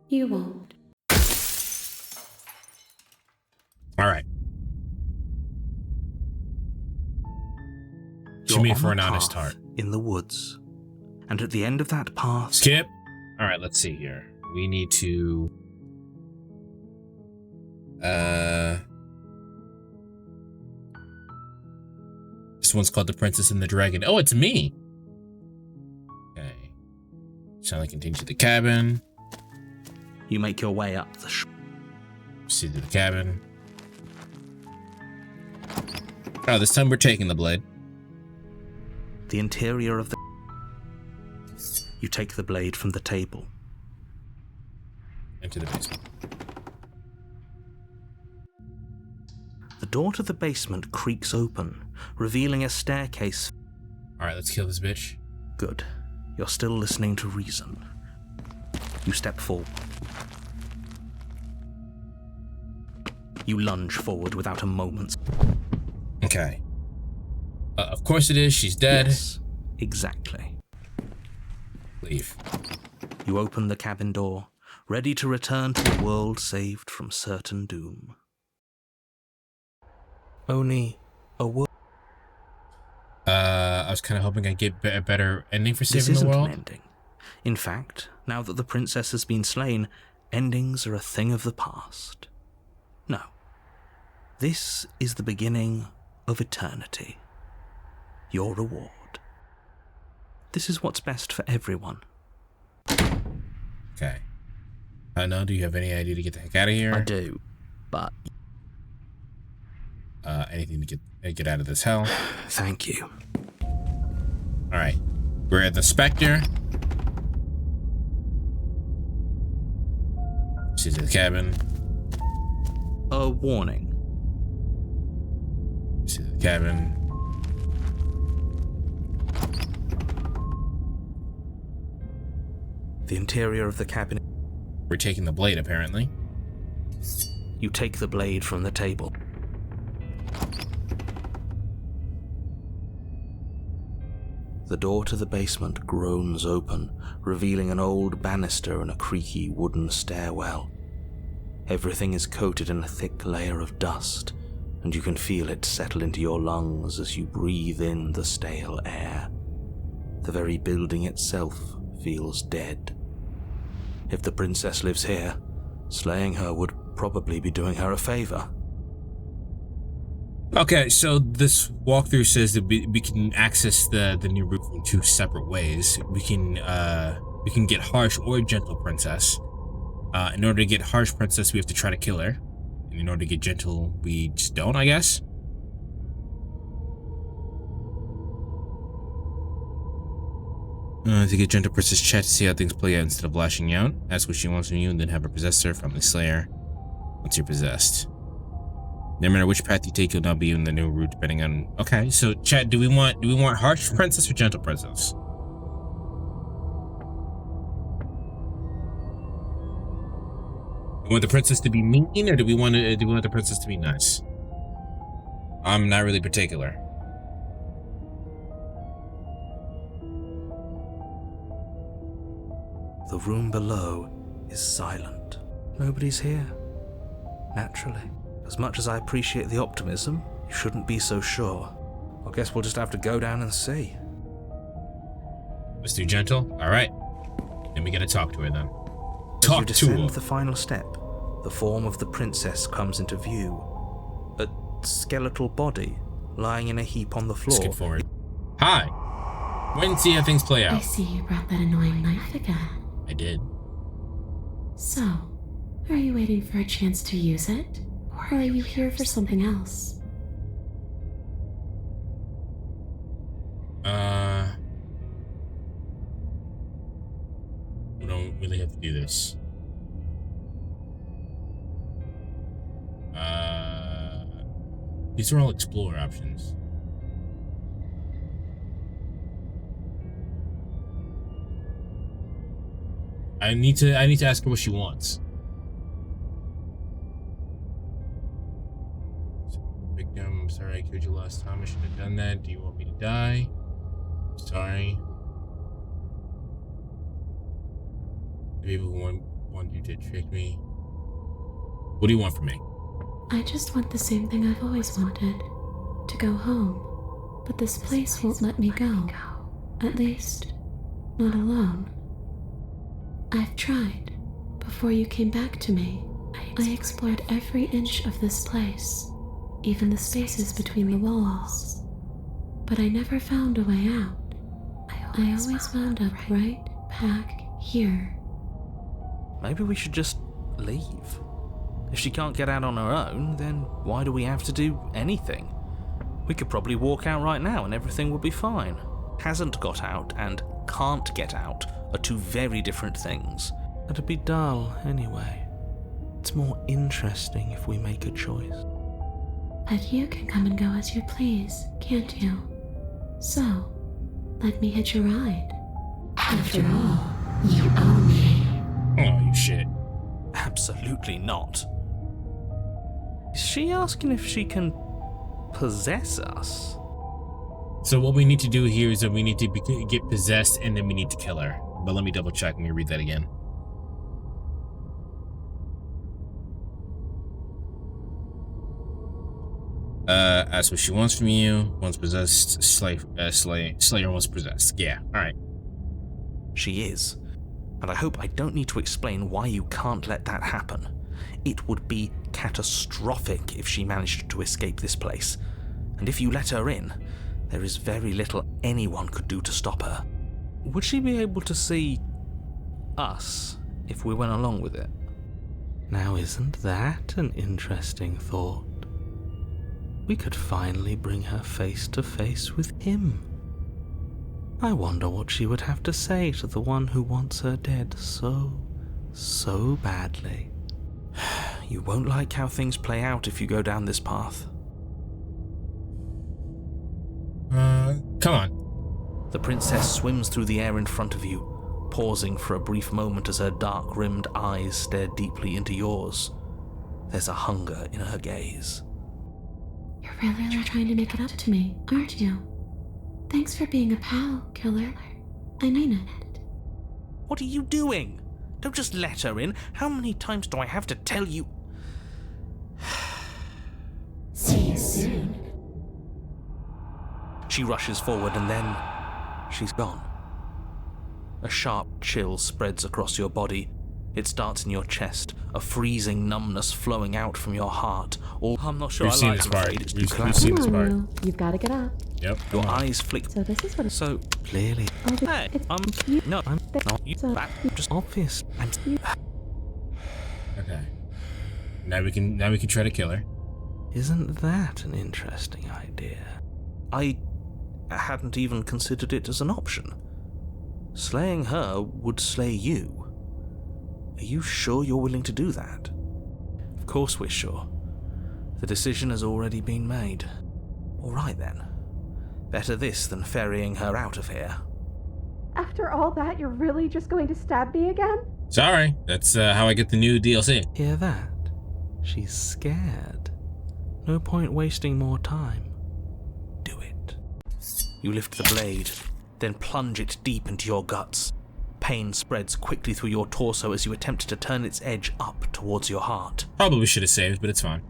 You won't. All right. She You're made on for a an honest path heart. in the woods, and at the end of that path... Skip. All right, let's see here. We need to... This one's called The Princess and the Dragon. Oh, it's me. Okay. Shall I continue to the cabin? You make your way up the See to the cabin. Oh, this time we're taking the blade. interior of the... You take the blade from the table. Into the basement. The door to the basement creaks open, revealing a staircase. Alright, let's kill this bitch. Good. You're still listening to reason. You step forward. You lunge forward without a moment's... Okay. Of course it is. She's dead. Yes, exactly. Leave. You open the cabin door, ready to return to a world saved from certain doom. Only a world... I was kind of hoping I'd get a better ending for This saving the isn't world. an ending. In fact, now that the princess has been slain, endings are a thing of the past. No. This is the beginning of eternity. Your reward. This is what's best for everyone. Okay. No, do you have any idea to get the heck out of here? I do, but... anything to get out of this hell? Thank you. Alright. We're at the Spectre. She's in the cabin. A warning. She's in the cabin. The interior of the cabin. We're taking the blade, apparently. You take the blade from the table. The door to the basement groans open, revealing an old banister and a creaky wooden stairwell. Everything is coated in a thick layer of dust, and you can feel it settle into your lungs as you breathe in the stale air. The very building itself feels dead. If the princess lives here, slaying her would probably be doing her a favor. Okay, so this walkthrough says that we can access the new route in 2 separate ways. We can get Harsh or Gentle Princess. In order to get Harsh Princess, we have to try to kill her. And in order to get Gentle, we just don't, I guess. To get Gentle Princess, chat to see how things play out instead of lashing out. Ask what she wants from you, and then have her possess her from the Slayer once you're possessed. No matter which path you take, you'll now be in the new route depending on... Okay, so chat, do we want Harsh Princess or Gentle Princess? Do we want the princess to be mean, or do we want the princess to be nice? I'm not really particular. The room below is silent. Nobody's here. Naturally. As much as I appreciate the optimism, you shouldn't be so sure. I guess we'll just have to go down and see. Let's do Gentle. All right. Then we gotta talk to her then. As you descend the final step, the form of the princess comes into view. A skeletal body lying in a heap on the floor. Skip forward. Hi. Wait and see how things play out. I see you brought that annoying knife again. I did. So, are you waiting for a chance to use it? Or are you here for something else? We don't really have to do this. These are all explore options. I need to ask her what she wants. Victim, I'm sorry I killed you last time. I shouldn't have done that. Do you want me to die? Sorry. The people who want you to trick me. What do you want from me? I just want the same thing I've always wanted. To go home. But this place won't let me go. At least, not alone. I've tried. Before you came back to me, I explored every inch of this place, even the spaces between the walls. But I never found a way out. I always wound up right back here. Maybe we should just leave. If she can't get out on her own, then why do we have to do anything? We could probably walk out right now and everything will be fine. Hasn't got out and can't get out are two very different things. That'd be dull anyway. It's more interesting if we make a choice. But you can come and go as you please, can't you? So, let me hitch a ride. After all, you own me. Oh, you shit. Absolutely not. Is she asking if she can possess us? So what we need to do here is that we need to get possessed and then we need to kill her. But let me double check. Let me read that again. Ask what she wants from you. Once possessed, Slayer once possessed. Yeah, alright. She is. And I hope I don't need to explain why you can't let that happen. It would be catastrophic if she managed to escape this place. And if you let her in, there is very little anyone could do to stop her. Would she be able to see us if we went along with it? Now, isn't that an interesting thought? We could finally bring her face to face with him. I wonder what she would have to say to the one who wants her dead so badly. You won't like how things play out if you go down this path. Come on. The princess swims through the air in front of you, pausing for a brief moment as her dark-rimmed eyes stare deeply into yours. There's a hunger in her gaze. You're really trying to make it up to me, aren't you? Thanks for being a pal, killer. I mean it. What are you doing? Don't just let her in. How many times do I have to tell you? See you soon. She rushes forward and then she's gone. A sharp chill spreads across your body. It starts in your chest, a freezing numbness flowing out from your heart. I'm not sure We've seen this part. We've seen this part. You've got to get up. Yep. Your eyes flick. So this is what. So clearly. Hey, I'm not you. That's just obvious. Okay. Now we can try to kill her. Isn't that an interesting idea? I hadn't even considered it as an option. Slaying her would slay you. Are you sure you're willing to do that? Of course we're sure. The decision has already been made. All right then. Better this than ferrying her out of here. After all that, you're really just going to stab me again? Sorry, that's how I get the new DLC. Hear that? She's scared. No point wasting more time. Do it. You lift the blade, then plunge it deep into your guts. Pain spreads quickly through your torso as you attempt to turn its edge up towards your heart. Probably should have saved, but it's fine.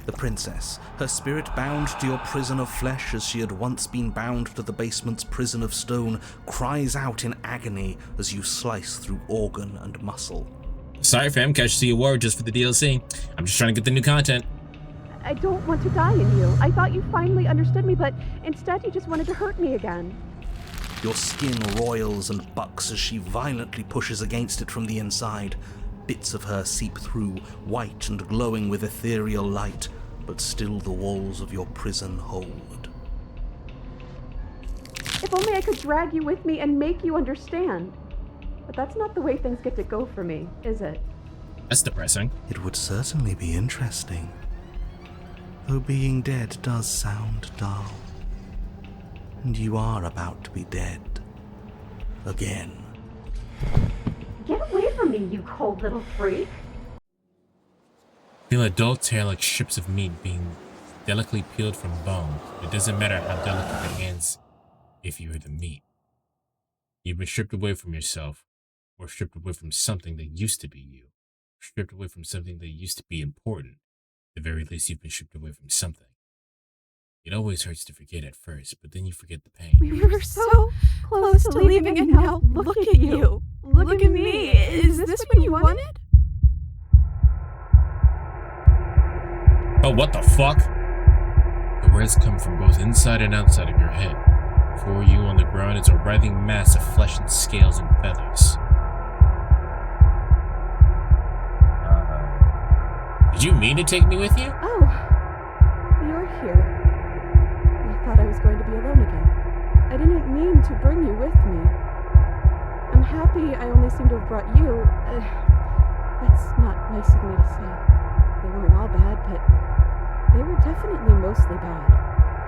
The princess, her spirit bound to your prison of flesh as she had once been bound to the basement's prison of stone, cries out in agony as you slice through organ and muscle. Sorry fam, casualty award just for the DLC. I'm just trying to get the new content. I don't want to die in you. I thought you finally understood me, but instead you just wanted to hurt me again. Your skin roils and bucks as she violently pushes against it from the inside. Bits of her seep through, white and glowing with ethereal light, but still the walls of your prison hold. If only I could drag you with me and make you understand. But that's not the way things get to go for me, is it? That's depressing. It would certainly be interesting. Though being dead does sound dull. And you are about to be dead. Again. Get away from me, you cold little freak! Feel a dull tear like strips of meat being delicately peeled from bone. It doesn't matter how delicate the hands if you are the meat. You've been stripped away from yourself, or stripped away from something that used to be you. Stripped away from something that used to be important. At the very least, you've been stripped away from something. It always hurts to forget at first, but then you forget the pain. We were so close to leaving, and now look at you. Look at me. Is this what you wanted? Oh, what the fuck? The words come from both inside and outside of your head. Before you on the ground is a writhing mass of flesh and scales and feathers. Did you mean to take me with you? Oh, you're here. I thought I was going to be alone again. I didn't mean to bring you with me. I'm happy I only seem to have brought you. That's not nice of me to say. They weren't all bad, but they were definitely mostly bad.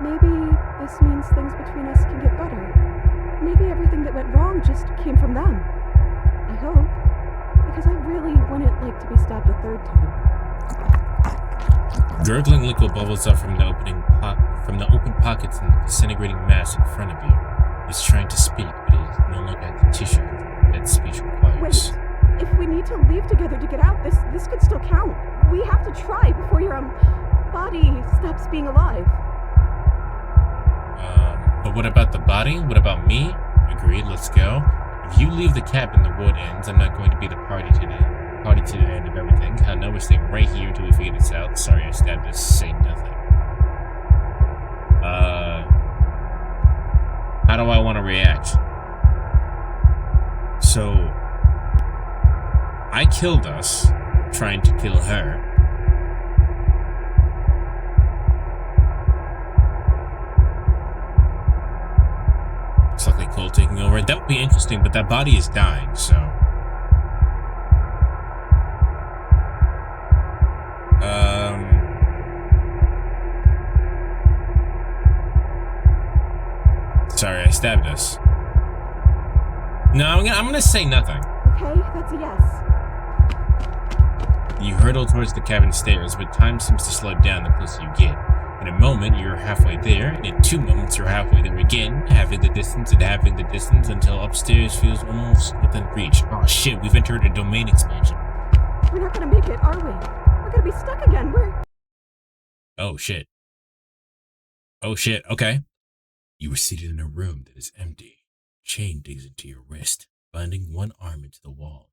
Maybe this means things between us can get better. Maybe everything that went wrong just came from them. I hope, because I really wouldn't like to be stabbed a third time. Gurgling liquid bubbles up from the open pockets in the disintegrating mass in front of you. He's trying to speak, but it is no longer has the tissue that speech requires. Wait, if we need to leave together to get out, this could still count. We have to try before you're body stops being alive. But what about the body? What about me? Agreed, let's go. If you leave the cabin, the wood ends. I'm not going to be the party to the end of everything. Hell no, we're staying right here until we figure this out. Sorry, I stabbed us. Say nothing. How do I want to react? So, I killed us, trying to kill her. It's likely Cole taking over. That would be interesting, but that body is dying, so. Sorry, I stabbed us. No, I'm gonna say nothing. Okay, that's a yes. You hurtle towards the cabin stairs, but time seems to slow down the closer you get. In a moment, you're halfway there, and in 2 moments, you're halfway there again, having the distance until upstairs feels almost within reach. Oh shit, we've entered a domain expansion. We're not gonna make it, are we? We're gonna be stuck again. Oh shit. Oh shit, okay. You are seated in a room that is empty. Chain digs into your wrist, binding one arm into the wall.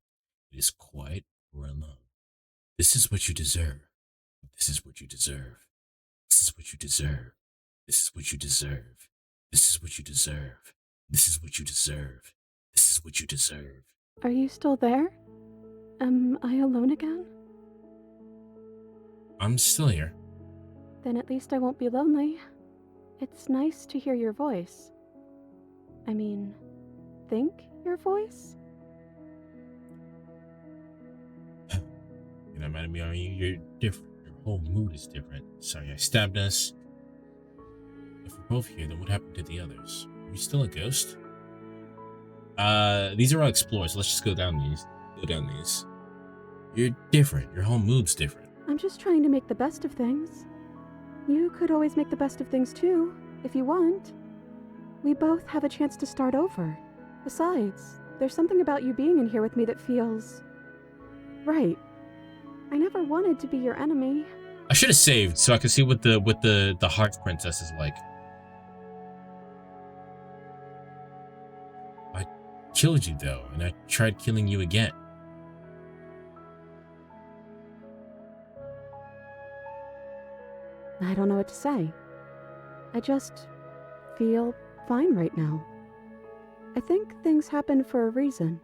It is quiet or alone. This is what you deserve. This is what you deserve. This is what you deserve. This is what you deserve. This is what you deserve. This is what you deserve. This is what you deserve. Are you still there? Am I alone again? I'm still here. Then at least I won't be lonely. It's nice to hear your voice. I mean, think your voice? You're not mad at me, are you? You're different. Your whole mood is different. Sorry, I stabbed us. If we're both here, then what happened to the others? Are you still a ghost? These are all explorers. Let's just go down these. You're different. Your whole mood's different. I'm just trying to make the best of things. You could always make the best of things too, if you want. We both have a chance to start over. Besides, there's something about you being in here with me that feels right. I never wanted to be your enemy. I should have saved so I could see what the Heart Princess is like. I killed you though, and I tried killing you again. I don't know what to say. I just feel fine right now. I think things happen for a reason.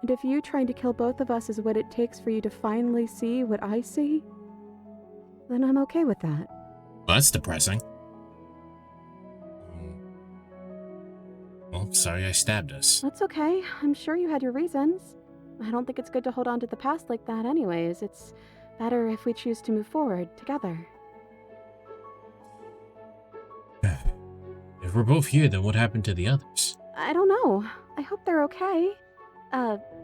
And if you trying to kill both of us is what it takes for you to finally see what I see, then I'm okay with that. Well, that's depressing. Well, sorry I stabbed us. That's okay. I'm sure you had your reasons. I don't think it's good to hold on to the past like that anyways. It's better if we choose to move forward together. If we're both here, then what happened to the others? I don't know. I hope they're okay.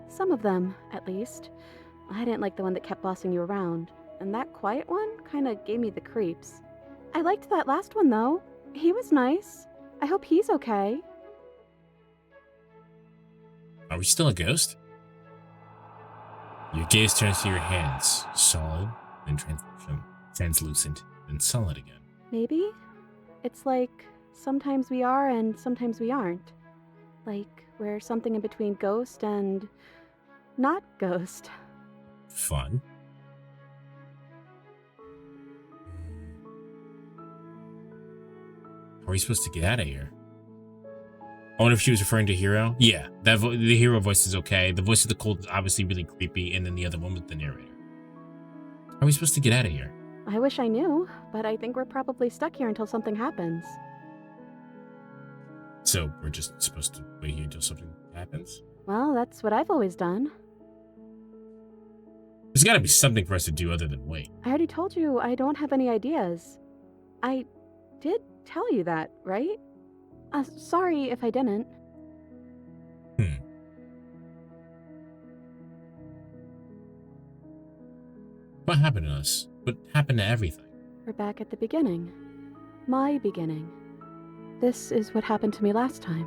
Some of them, at least. I didn't like the one that kept bossing you around. And that quiet one kinda gave me the creeps. I liked that last one, though. He was nice. I hope he's okay. Are we still a ghost? Your gaze turns to your hands. Solid, then translucent, then solid again. Maybe? It's like sometimes we are and sometimes we aren't. Like we're something in between ghost and not ghost. Fun. How are we supposed to get out of here? I wonder if she was referring to Hero. Yeah, the Hero voice is okay. The voice of the cold is obviously really creepy, and then the other one with the narrator. How are we supposed to get out of here? I wish I knew, but I think we're probably stuck here until something happens. So we're just supposed to wait here until something happens? Well, that's what I've always done. There's gotta be something for us to do other than wait. I already told you I don't have any ideas. I did tell you that, right? Sorry if I didn't. What happened to us? What happened to everything? We're back at the beginning. My beginning. This is what happened to me last time.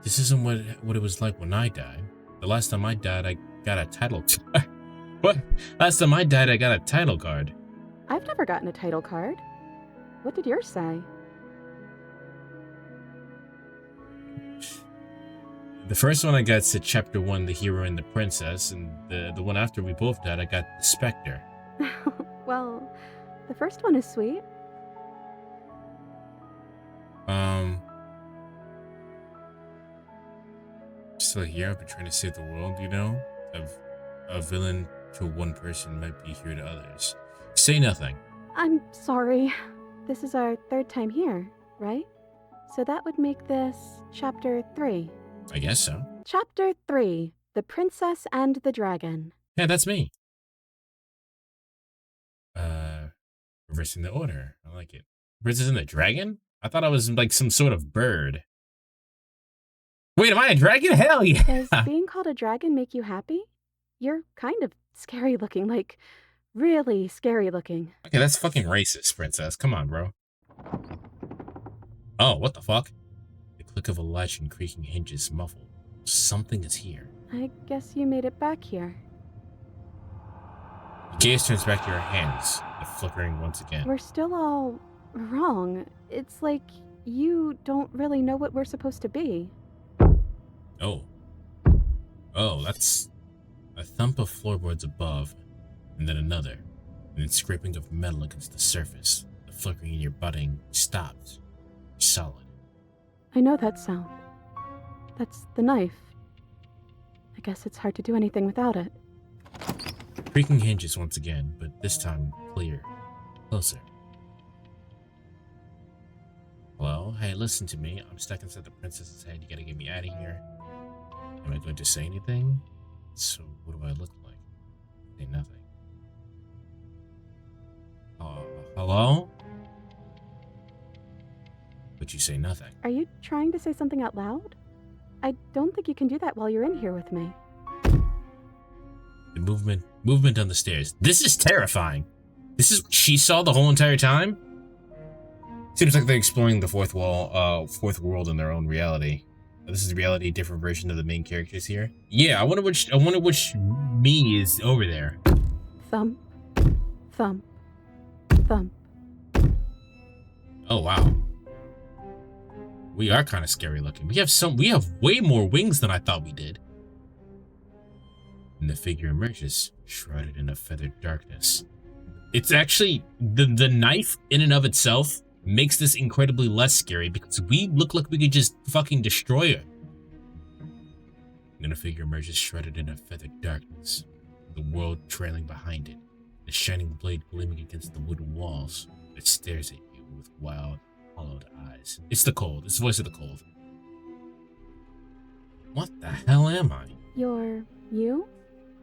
This isn't what it was like when I died. The last time I died, I got a title card. What? Last time I died, I got a title card. I've never gotten a title card. What did yours say? The first one I got said Chapter 1, The Hero and the Princess, and the one after we both died, I got The Spectre. Well, the first one is sweet. Still here, I've been trying to save the world, you know? A villain to one person might be here to others. Say nothing. I'm sorry. This is our third time here, right? So that would make this Chapter 3. I guess so. Chapter 3, The Princess and the Dragon. Yeah, that's me. Reversing the order. I like it. Princess and the Dragon? I thought I was like some sort of bird. Wait, am I a dragon? Hell yeah! Does being called a dragon make you happy? You're kind of scary looking, like, really scary looking. Okay, that's fucking racist, princess. Come on, bro. Oh, what the fuck? The click of a latch and creaking hinges muffled. Something is here. I guess you made it back here. The gaze turns back to your hands, the flickering once again. We're still all wrong. It's like you don't really know what we're supposed to be. Oh. Oh, that's a thump of floorboards above, and then another, and then scraping of metal against the surface. The flickering in your budding stopped. Solid. I know that sound. That's the knife. I guess it's hard to do anything without it. Creaking hinges once again, but this time clear. Closer. Hello? Hey, listen to me. I'm stuck inside the princess's head. You gotta get me out of here. Am I going to say anything? So, what do I look like? Say nothing. Hello? But you say nothing. Are you trying to say something out loud? I don't think you can do that while you're in here with me. The movement on the stairs. This is terrifying. This is what she saw the whole entire time? Seems like they're exploring the fourth world in their own reality. This is reality, different version of the main characters here. Yeah, I wonder which me is over there. Thump, thump, thump. Oh wow. We are kind of scary looking. We have way more wings than I thought we did. And the figure emerges, shrouded in a feathered darkness. It's actually the knife in and of itself makes this incredibly less scary because we look like we could just fucking destroy it. Then a figure emerges shredded in a feathered darkness, the world trailing behind it, the shining blade gleaming against the wooden walls that stares at you with wild, hollowed eyes. It's the cold. It's the voice of the cold. What the hell am I? You're you?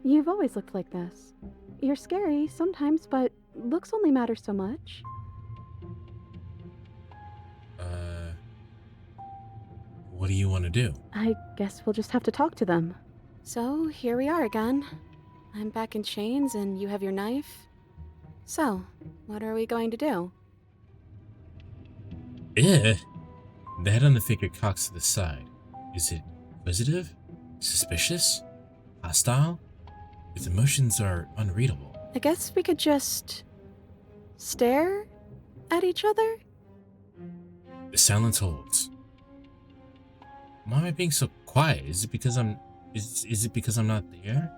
You've always looked like this. You're scary sometimes, but looks only matter so much. What do you want to do? I guess we'll just have to talk to them. So, here we are again. I'm back in chains and you have your knife. So, what are we going to do? The head on the figure cocks to the side. Is it inquisitive? Suspicious? Hostile? Its emotions are unreadable. I guess we could just stare at each other? The silence holds. Why am I being so quiet? Is it because I'm not there?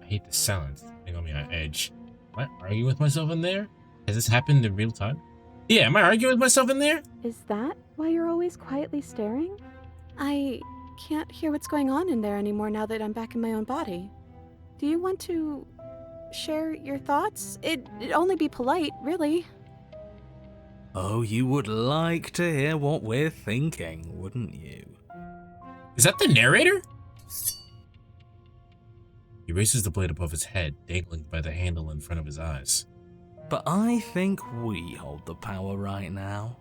I hate the silence. Hang on me on edge. Am I arguing with myself in there? Has this happened in real time? Yeah, am I arguing with myself in there? Is that why you're always quietly staring? I can't hear what's going on in there anymore now that I'm back in my own body. Do you want to share your thoughts? It'd only be polite, really. Oh, you would like to hear what we're thinking, wouldn't you? Is that the narrator? He raises the blade above his head, dangling by the handle in front of his eyes. But I think we hold the power right now.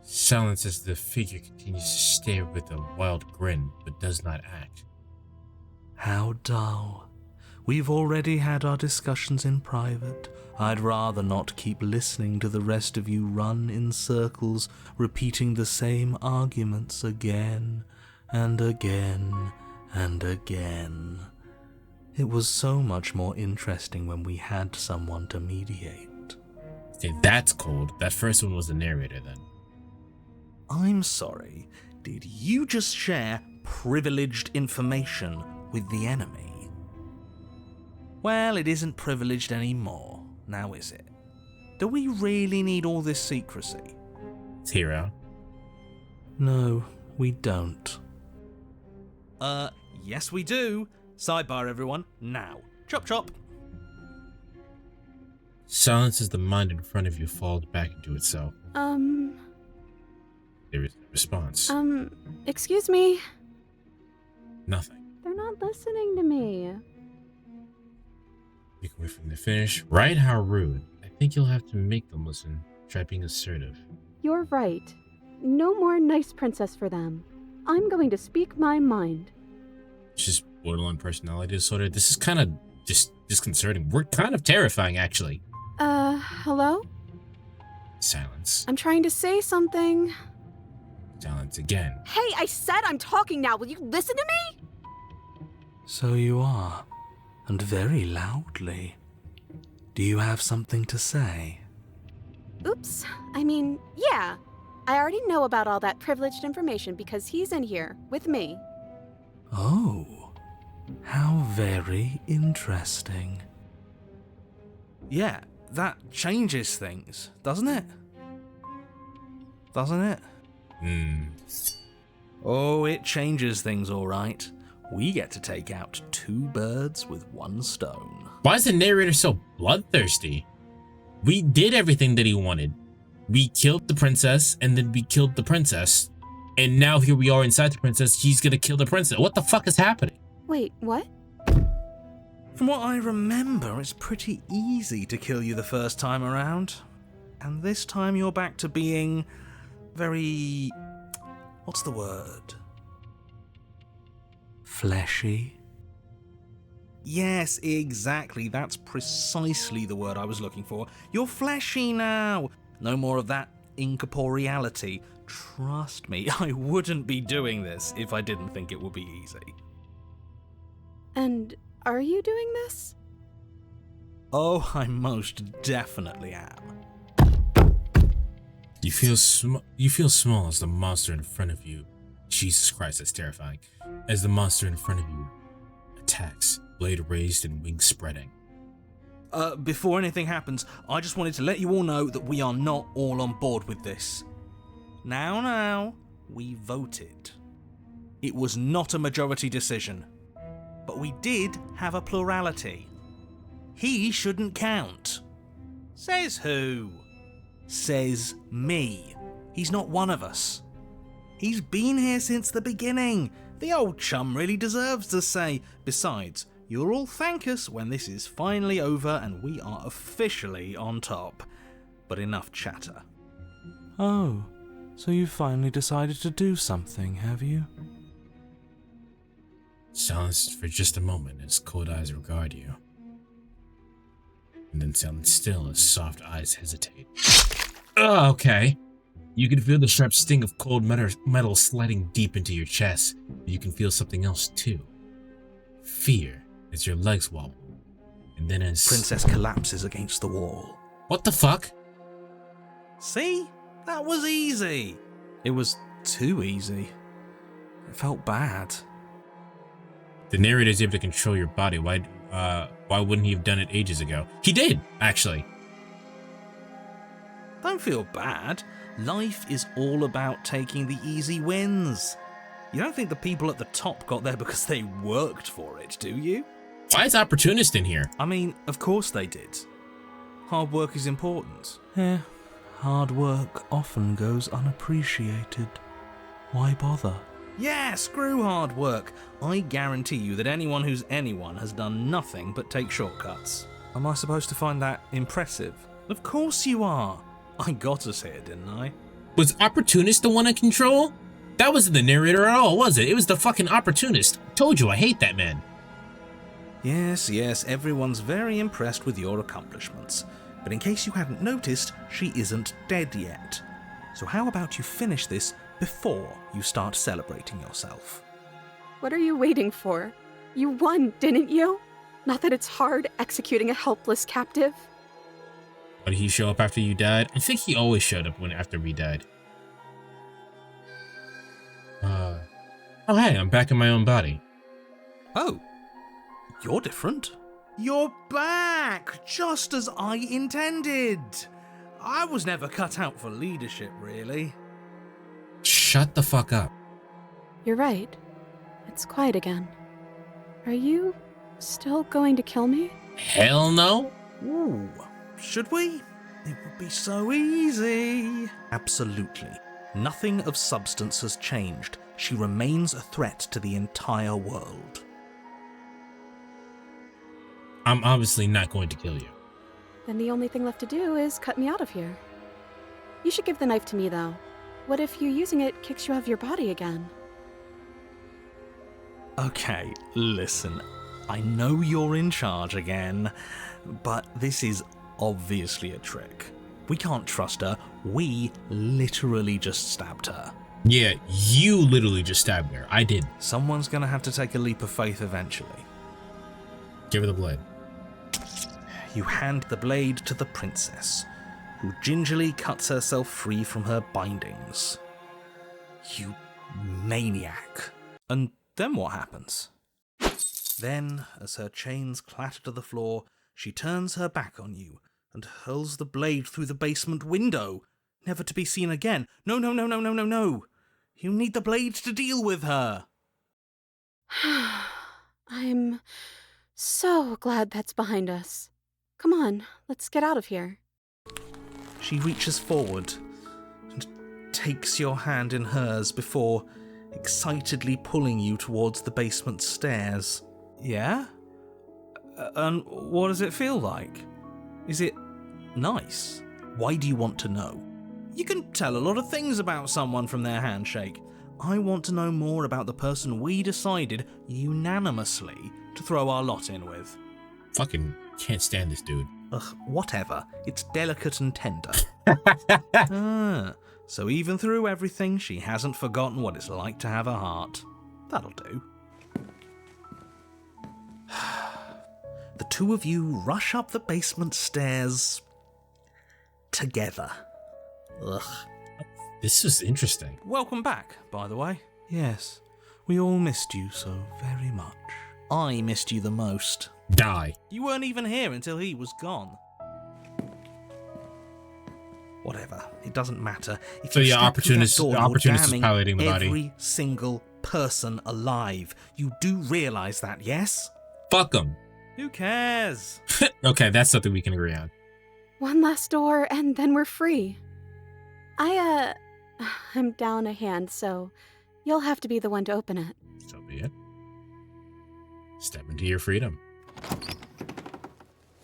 Silence as the figure continues to stare with a wild grin, but does not act. How dull. We've already had our discussions in private. I'd rather not keep listening to the rest of you run in circles, repeating the same arguments again and again and again. It was so much more interesting when we had someone to mediate. Okay, that's cold. That first one was the narrator then. I'm sorry, did you just share privileged information with the enemy? Well, it isn't privileged anymore, now is it? Do we really need all this secrecy? It's Hero. No, we don't. Yes we do. Sidebar, everyone. Now. Chop chop. Silence as the mind in front of you falls back into itself. There is no response. Excuse me? Nothing. They're not listening to me. You can wait for them to finish. Right? How rude. I think you'll have to make them listen. Try being assertive. You're right. No more nice princess for them. I'm going to speak my mind. It's just borderline personality disorder. This is kind of just disconcerting. We're kind of terrifying, actually. Hello? Silence. I'm trying to say something. Silence again. Hey, I said I'm talking now. Will you listen to me? So you are, and very loudly. Do you have something to say? Oops. I mean, yeah. I already know about all that privileged information because he's in here with me. Oh, how very interesting. Yeah, that changes things, doesn't it? Doesn't it? Oh, it changes things, all right. We get to take out 2 birds with 1 stone. Why is the narrator so bloodthirsty? We did everything that he wanted. We killed the princess, and then we killed the princess. And now here we are inside the princess. He's gonna kill the princess. What the fuck is happening? Wait, what? From what I remember, it's pretty easy to kill you the first time around. And this time you're back to being very... what's the word? Fleshy? Yes, exactly. That's precisely the word I was looking for. You're fleshy now. No more of that incorporeality. Trust me, I wouldn't be doing this if I didn't think it would be easy. And are you doing this? Oh, I most definitely am. You feel small as the monster in front of you. Jesus Christ, that's terrifying. As the monster in front of you attacks, blade raised and wings spreading. Before anything happens, I just wanted to let you all know that we are not all on board with this. Now, we voted. It was not a majority decision, but we did have a plurality. He shouldn't count. Says who? Says me. He's not one of us. He's been here since the beginning. The old chum really deserves a say. Besides, you'll all thank us when this is finally over and we are officially on top. But enough chatter. Oh, so you finally decided to do something, have you? Silence for just a moment as cold eyes regard you. And then silence still as soft eyes hesitate. Oh, okay. You can feel the sharp sting of cold metal sliding deep into your chest. But you can feel something else too. Fear as your legs wobble. And then as... Princess collapses against the wall. What the fuck? See? That was easy. It was too easy. It felt bad. The narrator is able to control your body. Why wouldn't he have done it ages ago? He did, actually. Don't feel bad. Life is all about taking the easy wins. You don't think the people at the top got there because they worked for it, do you? Why is Opportunist in here? I mean, of course they did. Hard work is important. Yeah, hard work often goes unappreciated. Why bother? Yeah, screw hard work. I guarantee you that anyone who's anyone has done nothing but take shortcuts. Am I supposed to find that impressive? Of course you are. I got us here, didn't I? Was Opportunist the one in control? That wasn't the narrator at all, was it? It was the fucking Opportunist. Told you, I hate that man. Yes, everyone's very impressed with your accomplishments. But in case you hadn't noticed, she isn't dead yet. So how about you finish this before you start celebrating yourself? What are you waiting for? You won, didn't you? Not that it's hard executing a helpless captive. Did he show up after you died? I think he always showed up after we died. Oh hey, I'm back in my own body. Oh, you're different. You're back, just as I intended. I was never cut out for leadership, really. Shut the fuck up. You're right. It's quiet again. Are you still going to kill me? Hell no. Ooh, should we? It would be so easy. Absolutely. Nothing of substance has changed. She remains a threat to the entire world. I'm obviously not going to kill you. Then the only thing left to do is cut me out of here. You should give the knife to me, though. What if you using it kicks you out of your body again? Okay, listen. I know you're in charge again, but this is obviously a trick. We can't trust her. We literally just stabbed her. Yeah, you literally just stabbed her. I did. Someone's gonna have to take a leap of faith eventually. Give her the blade. You hand the blade to the princess, who gingerly cuts herself free from her bindings. You maniac. And then what happens? Then, as her chains clatter to the floor, she turns her back on you and hurls the blade through the basement window, never to be seen again. No, no, no, no, no, no, no. You need the blade to deal with her. I'm so glad that's behind us. Come on, let's get out of here. She reaches forward and takes your hand in hers before excitedly pulling you towards the basement stairs. Yeah? And what does it feel like? Is it nice? Why do you want to know? You can tell a lot of things about someone from their handshake. I want to know more about the person we decided unanimously to throw our lot in with. Fucking can't stand this dude. Ugh, whatever. It's delicate and tender. So even through everything, she hasn't forgotten what it's like to have a heart. That'll do. The two of you rush up the basement stairs together. Ugh. This was interesting. Welcome back, by the way. Yes, we all missed you so very much. I missed you the most. Die. You weren't even here until he was gone. Whatever, it doesn't matter. If So you yeah, step through that door, you're opportunist is damning piloting the body. every single person alive. You do realise that, yes? Fuck him. Who cares? Okay, that's something we can agree on. One last door, and then we're free. I'm down a hand, so you'll have to be the one to open it. So be it. Step into your freedom.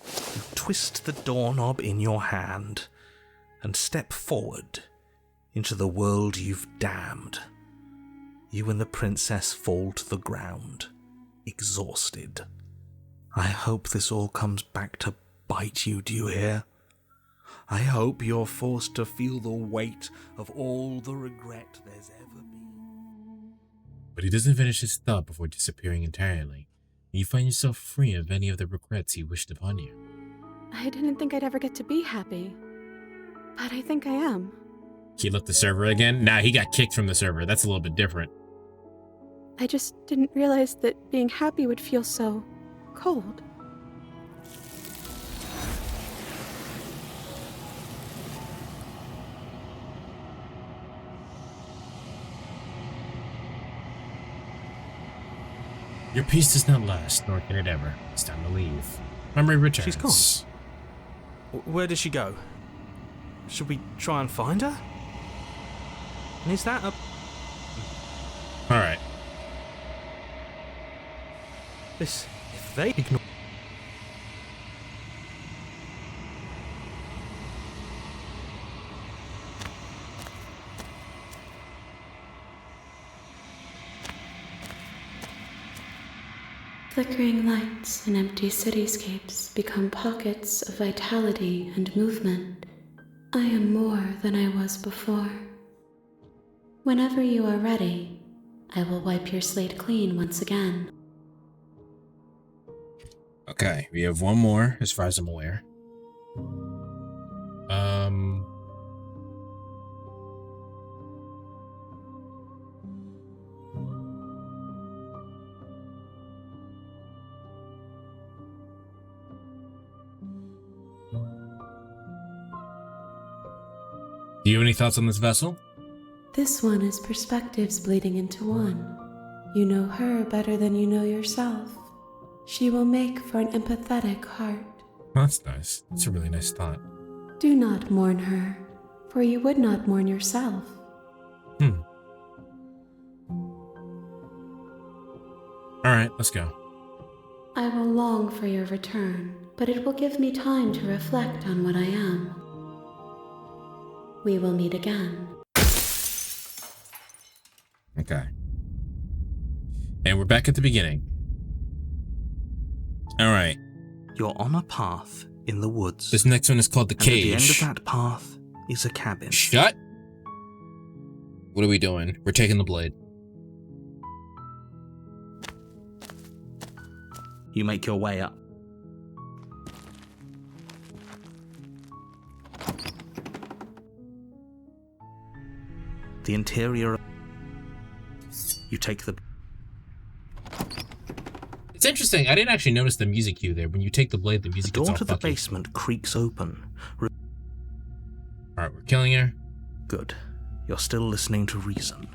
You twist the doorknob in your hand and step forward into the world you've damned. You and the princess fall to the ground, exhausted. I hope this all comes back to bite you, do you hear? I hope you're forced to feel the weight of all the regret there's ever been. But he doesn't finish his thought before disappearing entirely. You find yourself free of any of the regrets he wished upon you. I didn't think I'd ever get to be happy, but I think I am. He left the server again? Nah, he got kicked from the server. That's a little bit different. I just didn't realize that being happy would feel so cold. Your peace does not last, nor can it ever. It's time to leave. Memory returns. She's gone. Where did she go? Should we try and find her? And is that a... Alright. If they ignore... Flickering lights and empty cityscapes become pockets of vitality and movement. I am more than I was before. Whenever you are ready, I will wipe your slate clean once again. Okay, we have one more, as far as I'm aware. Do you have any thoughts on this vessel? This one is perspectives bleeding into one. You know her better than you know yourself. She will make for an empathetic heart. That's nice. That's a really nice thought. Do not mourn her, for you would not mourn yourself. Alright, let's go. I will long for your return, but it will give me time to reflect on what I am. We will meet again. Okay. And we're back at the beginning. Alright. You're on a path in the woods. This next one is called the Cage. At the end of that path is a cabin. Shut! What are we doing? We're taking the blade. You make your way up. The interior. You take the. It's interesting. I didn't actually notice the music cue there. When you take the blade, the music The gets door all to the fucky. basement creaks open. Alright, we're killing her. Good. You're still listening to reason.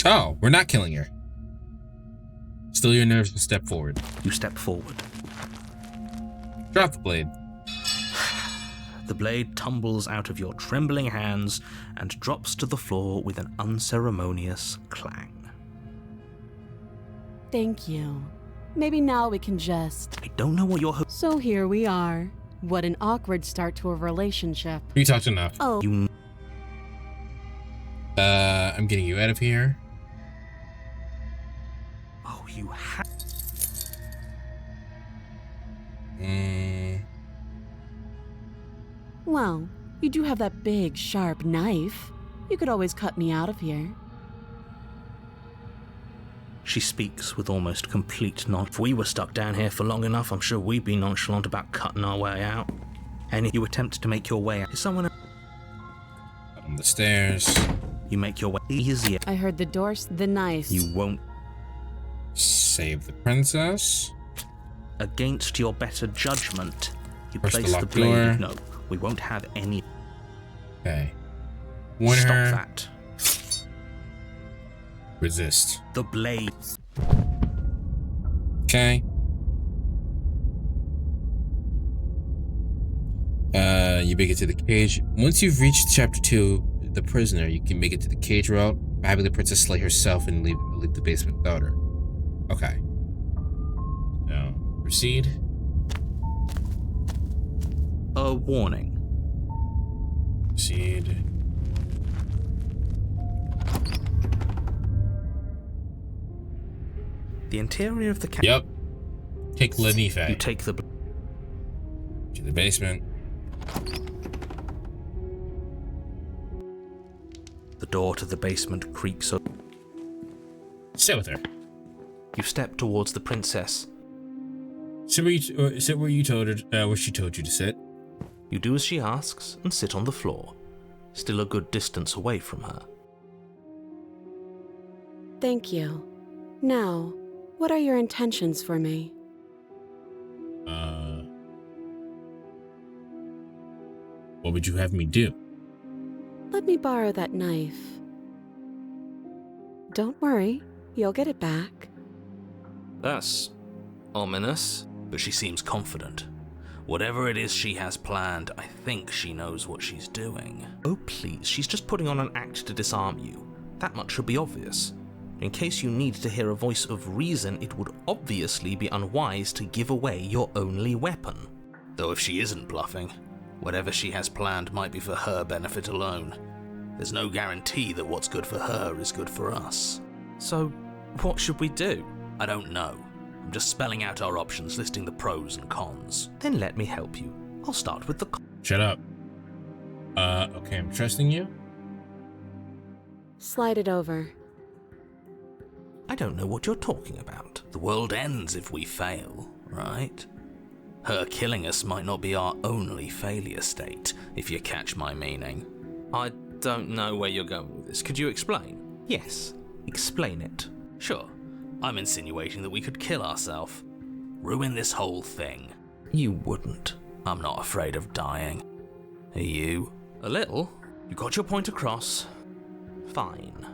Oh, we're not killing her. Still your nerves and step forward. You step forward. Drop the blade. The blade tumbles out of your trembling hands and drops to the floor with an unceremonious clang. Thank you. Maybe now we can just... I don't know what you're So here we are. What an awkward start to a relationship. You talked enough. Oh. I'm getting you out of here. Oh, you have... Well, you do have that big, sharp knife. You could always cut me out of here. She speaks with almost complete nonchalant. If we were stuck down here for long enough, I'm sure we'd be nonchalant about cutting our way out. And you attempt to make your way out. Is someone on the stairs? You make your way easier. I heard the doors, the knife. You won't save the princess. Against your better judgment, you Press place the the locked blade. door. No, we won't have any. Okay. Warn Stop her. that. Resist. The blade. Okay. You make it to the cage. Once you've reached chapter 2, the prisoner, you can make it to the cage route, having the princess slay herself and leave the basement without her. Okay. Now, proceed. A warning. Proceed. The interior of the cage. Yep. Take Lanife. You take the to the basement. The door to the basement creaks open. Sit with her. You step towards the princess. Sit where you told her. Where she told you to sit. You do as she asks and sit on the floor, still a good distance away from her. Thank you. Now, what are your intentions for me? What would you have me do? Let me borrow that knife. Don't worry, you'll get it back. That's ominous, but she seems confident. Whatever it is she has planned, I think she knows what she's doing. Oh please, she's just putting on an act to disarm you. That much should be obvious. In case you need to hear a voice of reason, it would obviously be unwise to give away your only weapon. Though if she isn't bluffing, whatever she has planned might be for her benefit alone. There's no guarantee that what's good for her is good for us. So, what should we do? I don't know. I'm just spelling out our options, listing the pros and cons. Then let me help you. I'll start with the cons. Shut up. Okay, I'm trusting you. Slide it over. I don't know what you're talking about. The world ends if we fail, right? Her killing us might not be our only failure state, if you catch my meaning. I don't know where you're going with this. Could you explain? Yes, explain it. Sure. I'm insinuating that we could kill ourselves. Ruin this whole thing. You wouldn't. I'm not afraid of dying. Are you? A little. You got your point across. Fine.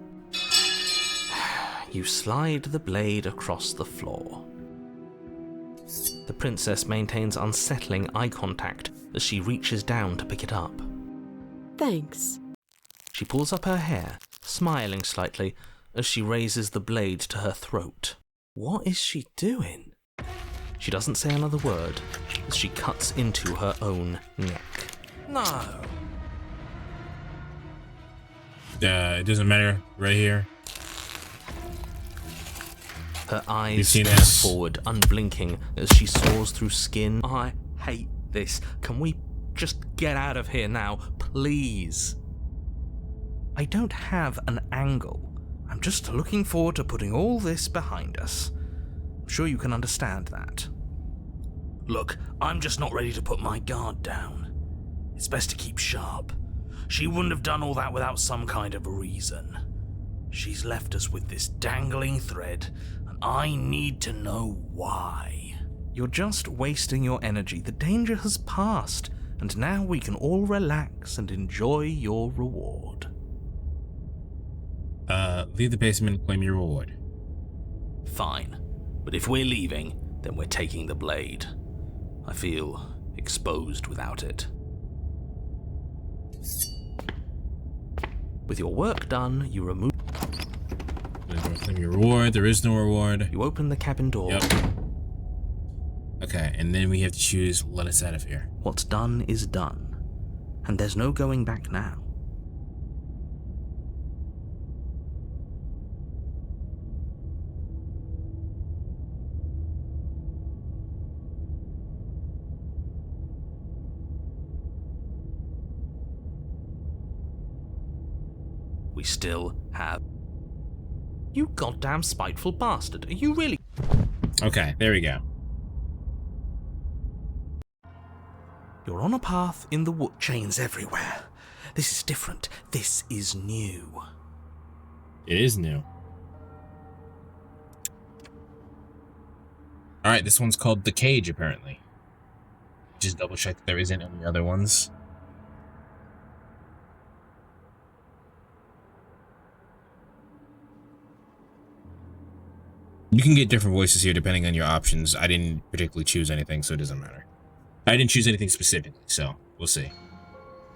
You slide the blade across the floor. The princess maintains unsettling eye contact as she reaches down to pick it up. Thanks. She pulls up her hair, smiling slightly as she raises the blade to her throat. What is she doing? She doesn't say another word as she cuts into her own neck. No. It doesn't matter. Right here. Her eyes stare forward, unblinking, as she soars through skin. I hate this. Can we just get out of here now, please? I don't have an angle. I'm just looking forward to putting all this behind us. I'm sure you can understand that. Look, I'm just not ready to put my guard down. It's best to keep sharp. She wouldn't have done all that without some kind of a reason. She's left us with this dangling thread, and I need to know why. You're just wasting your energy. The danger has passed, and now we can all relax and enjoy your reward. Leave the basement and claim your reward. Fine. But if we're leaving, then we're taking the blade. I feel exposed without it. With your work done, you remove... Claim your reward. There is no reward. You open the cabin door. Yep. Okay, and then we have to choose let us out of here. What's done is done. And there's no going back now. We still have... You goddamn spiteful bastard. Are you really... Okay, there we go. You're on a path in the wood. Chains everywhere. This is different. This is new. It is new. Alright, this one's called The Cage, apparently. Just double check that there isn't any other ones. You can get different voices here depending on your options. I didn't particularly choose anything, so it doesn't matter. I didn't choose anything specifically, so we'll see.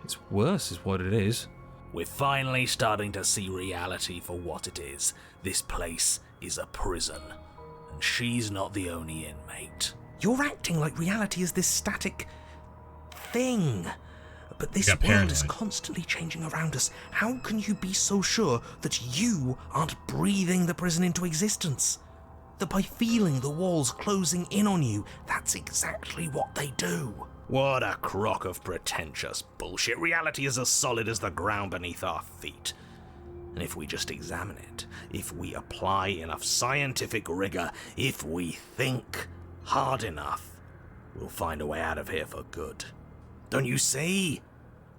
It's worse is what it is. We're finally starting to see reality for what it is. This place is a prison, and she's not the only inmate. You're acting like reality is this static thing. But this world is constantly changing around us. How can you be so sure that you aren't breathing the prison into existence? That by feeling the walls closing in on you, that's exactly what they do. What a crock of pretentious bullshit. Reality is as solid as the ground beneath our feet. And if we just examine it, if we apply enough scientific rigor, if we think hard enough, we'll find a way out of here for good. Don't you see?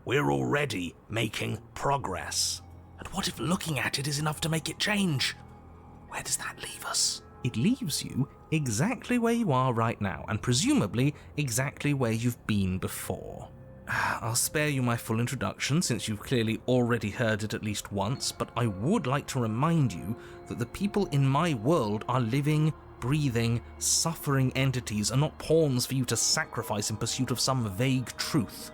We're already making progress. And what if looking at it is enough to make it change? Where does that leave us? It leaves you exactly where you are right now, and presumably exactly where you've been before. I'll spare you my full introduction since you've clearly already heard it at least once, but I would like to remind you that the people in my world are living, breathing, suffering entities and not pawns for you to sacrifice in pursuit of some vague truth.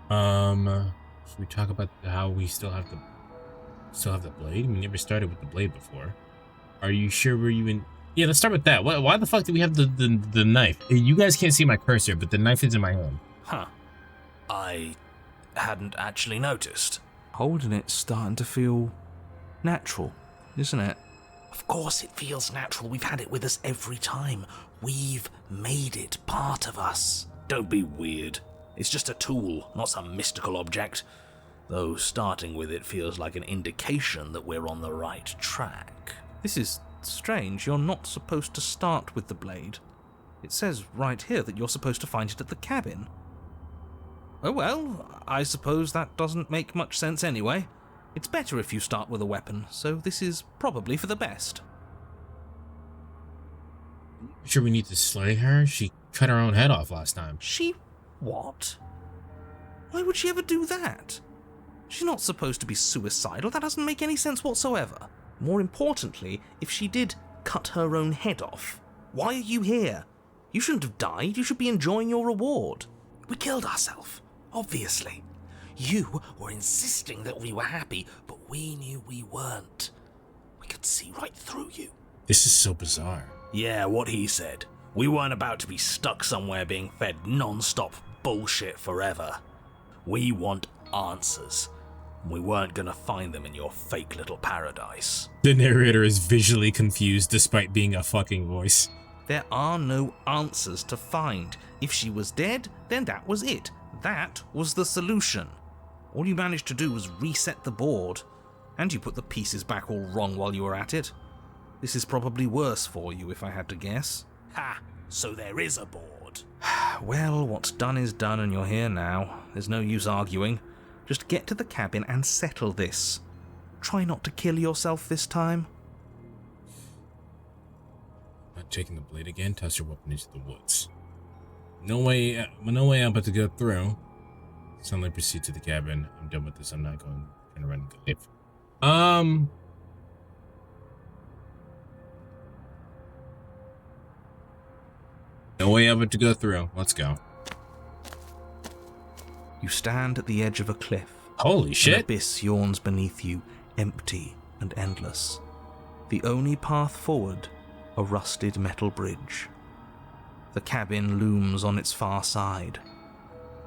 Should we talk about how we still have the blade? We never started with the blade before. Are you sure we're even... Yeah, let's start with that. Why the fuck do we have the knife? You guys can't see my cursor, but the knife is in my hand. Huh. I hadn't actually noticed. Holding it's starting to feel natural, isn't it? Of course it feels natural. We've had it with us every time. We've made it part of us. Don't be weird. It's just a tool, not some mystical object. though starting with it feels like an indication that we're on the right track. This is strange. You're not supposed to start with the blade. It says right here that you're supposed to find it at the cabin. Oh well, I suppose that doesn't make much sense anyway. It's better if you start with a weapon, so this is probably for the best. Sure, we need to slay her? She cut her own head off last time. She what? Why would she ever do that? She's not supposed to be suicidal. That doesn't make any sense whatsoever. More importantly, if she did cut her own head off, why are you here? You shouldn't have died. You should be enjoying your reward. We killed ourselves, obviously. You were insisting that we were happy, but we knew we weren't. We could see right through you. This is so bizarre. Yeah, what he said. We weren't about to be stuck somewhere being fed non-stop bullshit forever. We want answers. We weren't gonna find them in your fake little paradise. The narrator is visually confused despite being a fucking voice. There are no answers to find. If she was dead, then that was it. That was the solution. All you managed to do was reset the board, and you put the pieces back all wrong while you were at it. This is probably worse for you, if I had to guess. Ha! So there is a board. Well, what's done is done, and you're here now. There's no use arguing. Just get to the cabin and settle this. Try not to kill yourself this time. Not taking the blade again. Toss your weapon into the woods. No way I'm about to go through. Suddenly proceed to the cabin. I'm done with this. I'm not going to run and leave. No way I'm about to go through. Let's go. You stand at the edge of a cliff. Holy shit. An abyss yawns beneath you, empty and endless. The only path forward, a rusted metal bridge. The cabin looms on its far side.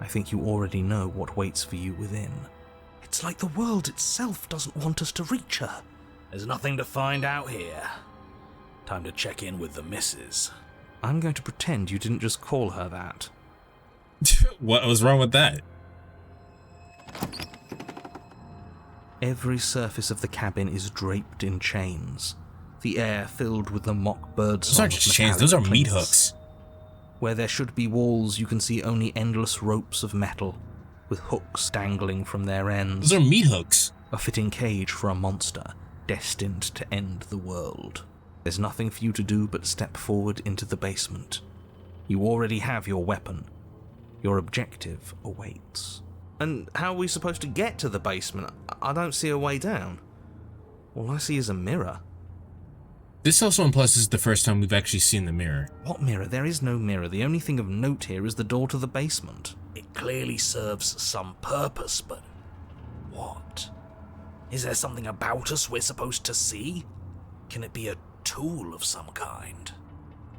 I think you already know what waits for you within. It's like the world itself doesn't want us to reach her. There's nothing to find out here. Time to check in with the missus. I'm going to pretend you didn't just call her that. What was wrong with that? Every surface of the cabin is draped in chains. The air filled with the mock bird song. Those aren't just chains, those are meat hooks. Where there should be walls, you can see only endless ropes of metal, with hooks dangling from their ends. Those are meat hooks. A fitting cage for a monster, destined to end the world. There's nothing for you to do but step forward into the basement. You already have your weapon. Your objective awaits. And how are we supposed to get to the basement? I don't see a way down. All I see is a mirror. This also implies this is the first time we've actually seen the mirror. What mirror? There is no mirror. The only thing of note here is the door to the basement. It clearly serves some purpose, but what? Is there something about us we're supposed to see? Can it be a tool of some kind?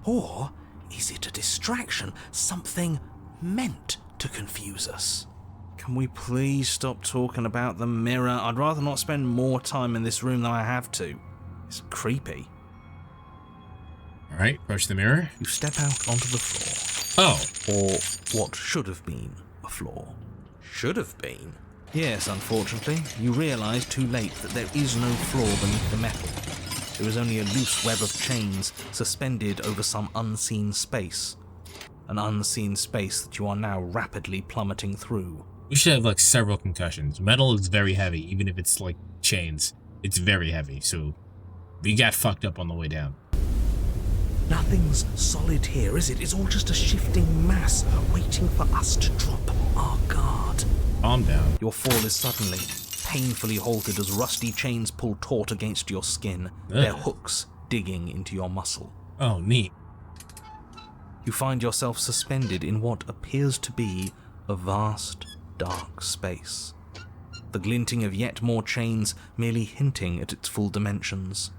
Or is it a distraction? Something meant to confuse us? Can we please stop talking about the mirror? I'd rather not spend more time in this room than I have to. It's creepy. Alright, approach the mirror. You step out onto the floor. Oh. Or what should have been a floor. Should have been? Yes, unfortunately. You realise too late that there is no floor beneath the metal. There is only a loose web of chains suspended over some unseen space. An unseen space that you are now rapidly plummeting through. We should have like several concussions. Metal is very heavy, even if it's like chains. It's very heavy, so we got fucked up on the way down. Nothing's solid here, is it? It's all just a shifting mass waiting for us to drop our guard. Calm down. Your fall is suddenly, painfully halted as rusty chains pull taut against your skin, their hooks digging into your muscle. Oh, neat. You find yourself suspended in what appears to be a vast, dark space. The glinting of yet more chains merely hinting at its full dimensions.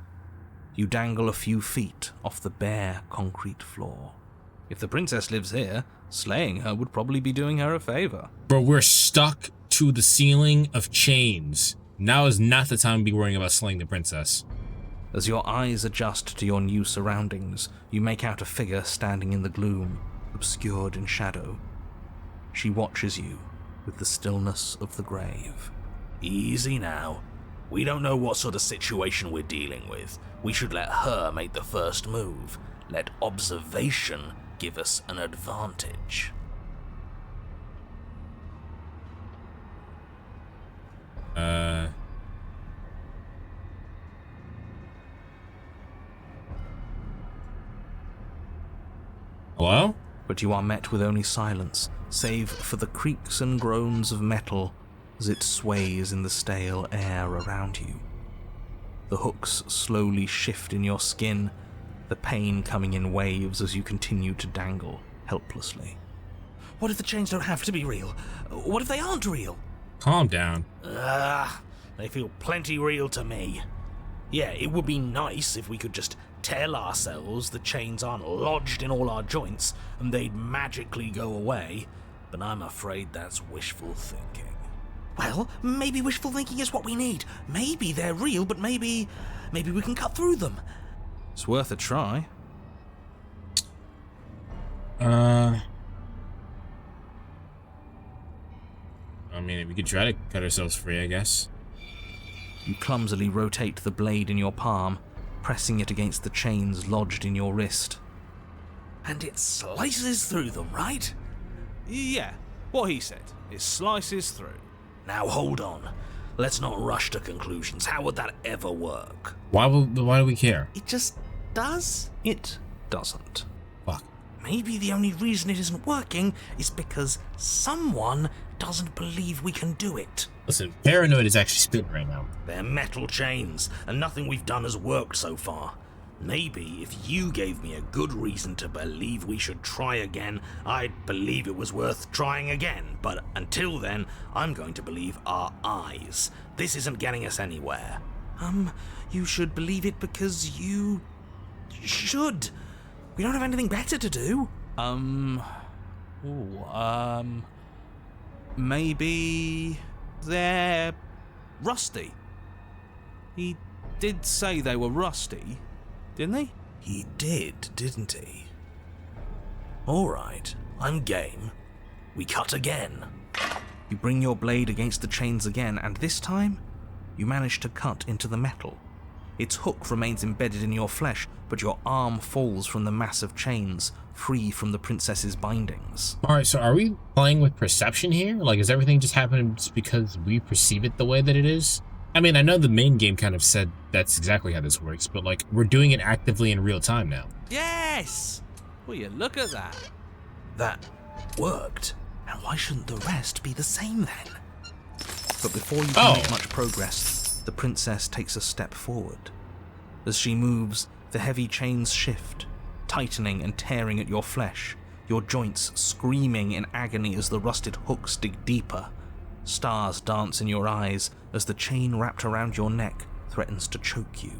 You dangle a few feet off the bare concrete floor. If the princess lives here, slaying her would probably be doing her a favor. Bro, we're stuck to the ceiling of chains. Now is not the time to be worrying about slaying the princess. As your eyes adjust to your new surroundings, you make out a figure standing in the gloom, obscured in shadow. She watches you with the stillness of the grave. Easy now. We don't know what sort of situation we're dealing with. We should let her make the first move. Let observation give us an advantage. Hello? But you are met with only silence, save for the creaks and groans of metal as it sways in the stale air around you. The hooks slowly shift in your skin, the pain coming in waves as you continue to dangle helplessly. What if the chains don't have to be real? What if they aren't real? Calm down. They feel plenty real to me. Yeah, it would be nice if we could just tell ourselves the chains aren't lodged in all our joints and they'd magically go away, but I'm afraid that's wishful thinking. Well, maybe wishful thinking is what we need. Maybe they're real, but maybe we can cut through them. It's worth a try. I mean, we could try to cut ourselves free, I guess. You clumsily rotate the blade in your palm, pressing it against the chains lodged in your wrist. And it slices through them, right? Yeah, what he said. It slices through. Now hold on. Let's not rush to conclusions. How would that ever work? Why do we care? It just does. It doesn't. Fuck. Maybe the only reason it isn't working is because someone doesn't believe we can do it. Listen, Paranoid is actually spitting right now. They're metal chains, and nothing we've done has worked so far. Maybe if you gave me a good reason to believe we should try again, I'd believe it was worth trying again. But until then, I'm going to believe our eyes. This isn't getting us anywhere. You should believe it because you should. We don't have anything better to do. Maybe they're rusty. He did say they were rusty, didn't he? He did, didn't he? Alright, I'm game. We cut again. You bring your blade against the chains again, and this time, you manage to cut into the metal. Its hook remains embedded in your flesh, but your arm falls from the mass of chains, free from the princess's bindings. Alright, so are we playing with perception here? Like, is everything just happening just because we perceive it the way that it is? I mean, I know the main game kind of said that's exactly how this works, but like, we're doing it actively in real time now. Yes! Will you look at that? That worked. And why shouldn't the rest be the same then? But before you can make much progress, the princess takes a step forward. As she moves, the heavy chains shift, tightening and tearing at your flesh, your joints screaming in agony as the rusted hooks dig deeper. Stars dance in your eyes as the chain wrapped around your neck threatens to choke you.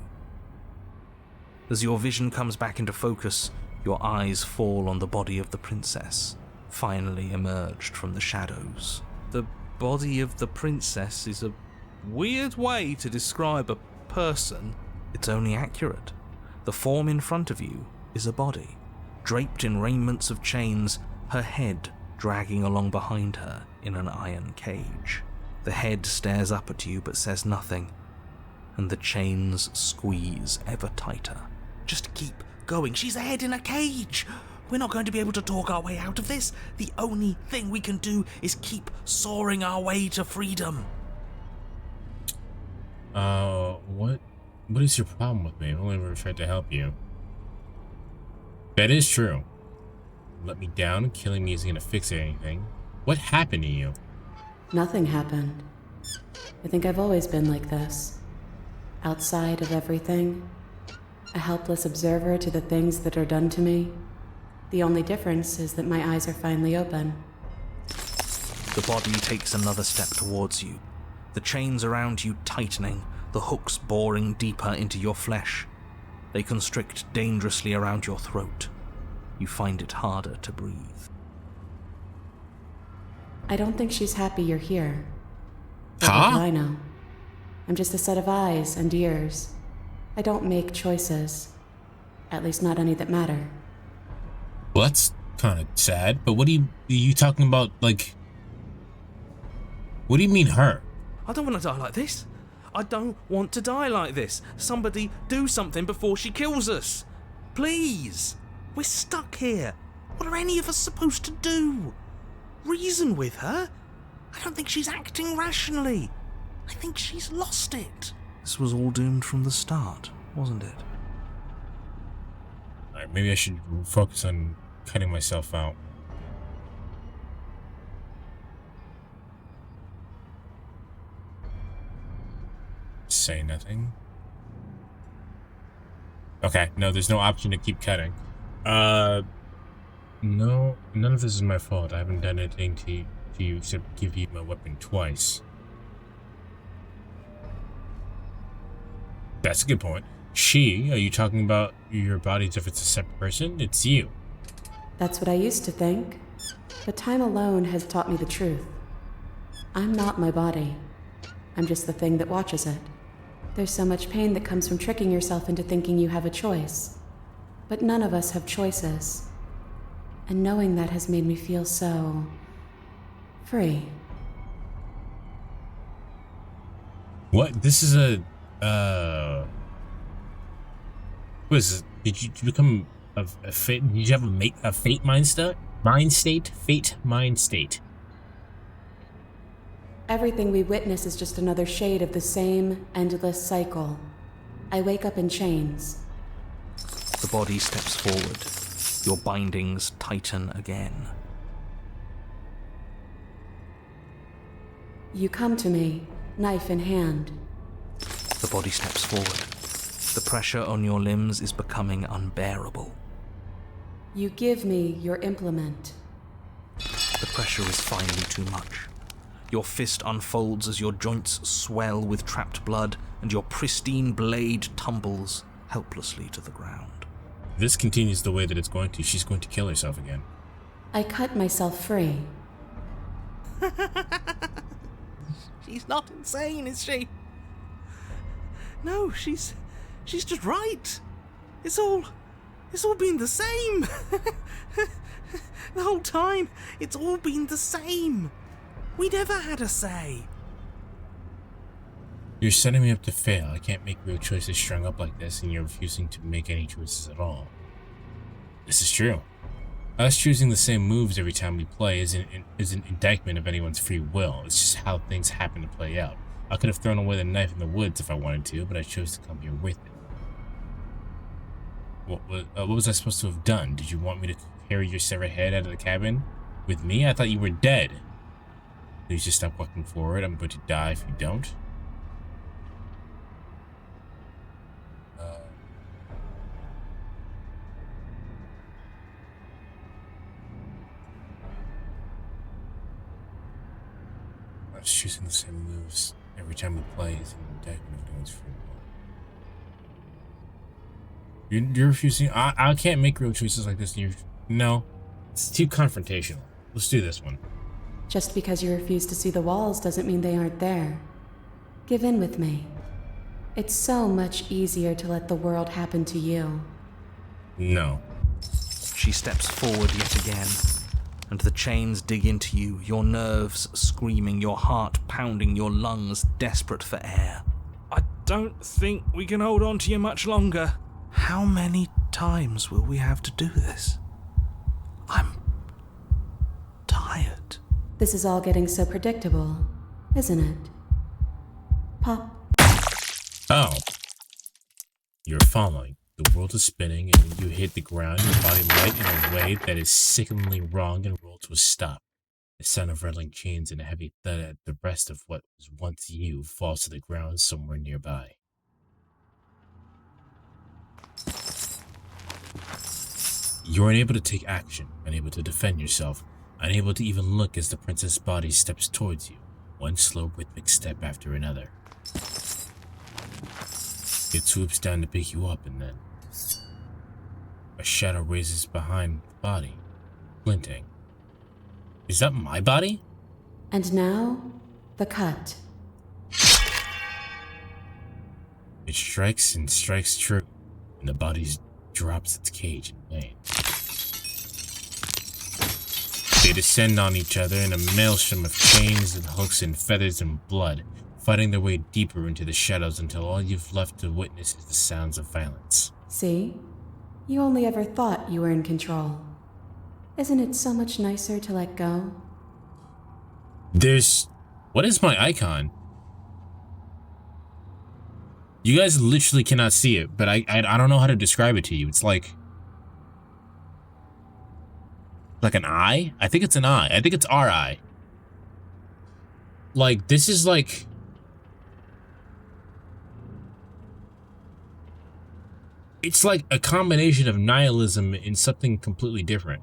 As your vision comes back into focus, your eyes fall on the body of the princess, finally emerged from the shadows. The body of the princess is a weird way to describe a person. It's only accurate. The form in front of you is a body, draped in raiments of chains, her head dragging along behind her in an iron cage. The head stares up at you but says nothing, and the chains squeeze ever tighter. Just keep going. She's a head in a cage. We're not going to be able to talk our way out of this. The only thing we can do is keep soaring our way to freedom. What is your problem with me? I've only ever tried to help you. That is true. Let me down. Killing me isn't gonna fix anything. What happened to you? Nothing happened. I think I've always been like this. Outside of everything. A helpless observer to the things that are done to me. The only difference is that my eyes are finally open. The body takes another step towards you, the chains around you tightening, the hooks boring deeper into your flesh. They constrict dangerously around your throat. You find it harder to breathe. I don't think she's happy you're here. Huh? What do I know? I'm just a set of eyes and ears. I don't make choices. At least not any that matter. Well, that's kind of sad, but what are you talking about, like... What do you mean her? I don't want to die like this. I don't want to die like this. Somebody do something before she kills us. Please. We're stuck here. What are any of us supposed to do? Reason with her? I don't think she's acting rationally. I think she's lost it. This was all doomed from the start, wasn't it? Alright, maybe I should focus on cutting myself out. Say nothing. Okay, no, there's no option to keep cutting. No, none of this is my fault. I haven't done anything to you except give you my weapon twice. That's a good point. She? Are you talking about your body as if it's a separate person? It's you. That's what I used to think. But time alone has taught me the truth. I'm not my body. I'm just the thing that watches it. There's so much pain that comes from tricking yourself into thinking you have a choice. But none of us have choices. And knowing that has made me feel so... free. What? This is a... What is this? Did you become a fate? Did you have a fate mind state? Mind state? Fate mind state. Everything we witness is just another shade of the same endless cycle. I wake up in chains. The body steps forward. Your bindings tighten again. You come to me, knife in hand. The body steps forward. The pressure on your limbs is becoming unbearable. You give me your implement. The pressure is finally too much. Your fist unfolds as your joints swell with trapped blood, and your pristine blade tumbles helplessly to the ground. If this continues the way that it's going to, she's going to kill herself again. I cut myself free. She's not insane, is she? No, she's just right. It's all been the same. The whole time, it's all been the same. We never had a say. You're setting me up to fail. I can't make real choices strung up like this, and you're refusing to make any choices at all. This is true. Us choosing the same moves every time we play isn't an indictment of anyone's free will. It's just how things happen to play out. I could have thrown away the knife in the woods if I wanted to, but I chose to come here with it. What was I supposed to have done? Did you want me to carry your severed head out of the cabin with me? I thought you were dead. Please just stop walking forward. I'm going to die if you don't. I was choosing the same moves every time we play is an indictment of anyone's free will. You're refusing. I can't make real choices like this. No, it's too confrontational. Let's do this one. Just because you refuse to see the walls doesn't mean they aren't there. Give in with me. It's so much easier to let the world happen to you. No. She steps forward yet again, and the chains dig into you, your nerves screaming, your heart pounding, your lungs desperate for air. I don't think we can hold on to you much longer. How many times will we have to do this? I'm tired. This is all getting so predictable, isn't it? Pop. Oh. You're falling. The world is spinning, and when you hit the ground, your body light in a way that is sickeningly wrong and roll to a stop. The sound of rattling chains and a heavy thud at the rest of what was once you falls to the ground somewhere nearby. You're unable to take action, unable to defend yourself, unable to even look as the princess' body steps towards you, one slow rhythmic step after another. It swoops down to pick you up, and then a shadow raises behind the body, glinting. Is that my body? And now, the cut. It strikes and strikes true, and the body drops its cage in vain. They descend on each other in a maelstrom of chains and hooks and feathers and blood, fighting their way deeper into the shadows until all you've left to witness is the sounds of violence. See? You only ever thought you were in control. Isn't it so much nicer to let go? What is my icon? You guys literally cannot see it, but I don't know how to describe it to you. It's like an eye? I think it's an eye. I think it's our eye. Like, this is like... It's like a combination of nihilism and something completely different.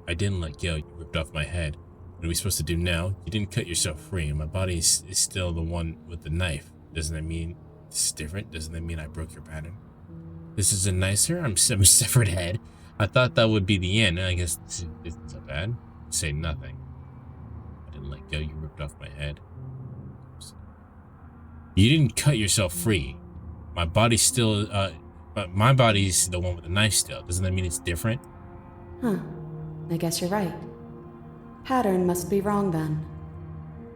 I didn't let go. You ripped off my head. What are we supposed to do now? You didn't cut yourself free, and my body is still the one with the knife. Doesn't that mean this is different? Doesn't that mean I broke your pattern? This is a nicer? I'm a severed head. I thought that would be the end. I guess this isn't so bad. Say nothing. I didn't let go. You ripped off my head. You didn't cut yourself free. My body's still, but my body's the one with the knife still. Doesn't that mean it's different? Huh. I guess you're right. Pattern must be wrong then.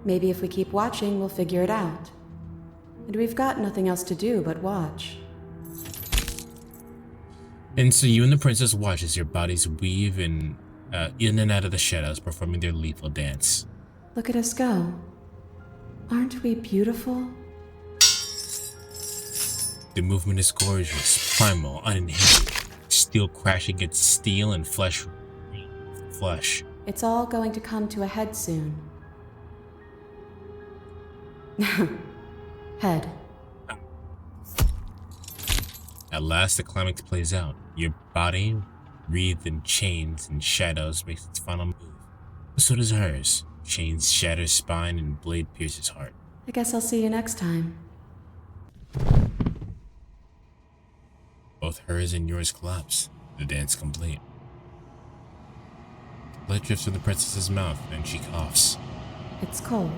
Maybe if we keep watching, we'll figure it out. And we've got nothing else to do but watch. And so you and the princess watch as your bodies weave in and out of the shadows, performing their lethal dance. Look at us go. Aren't we beautiful? The movement is gorgeous, primal, uninhibited. Steel crashing against steel and flesh. It's all going to come to a head soon. Head. At last, the climax plays out. Your body, wreathed in chains and shadows, makes its final move. So does hers. Chains shatter spine and blade pierces heart. I guess I'll see you next time. Both hers and yours collapse. The dance complete. Blood drifts from the princess's mouth, and she coughs. It's cold.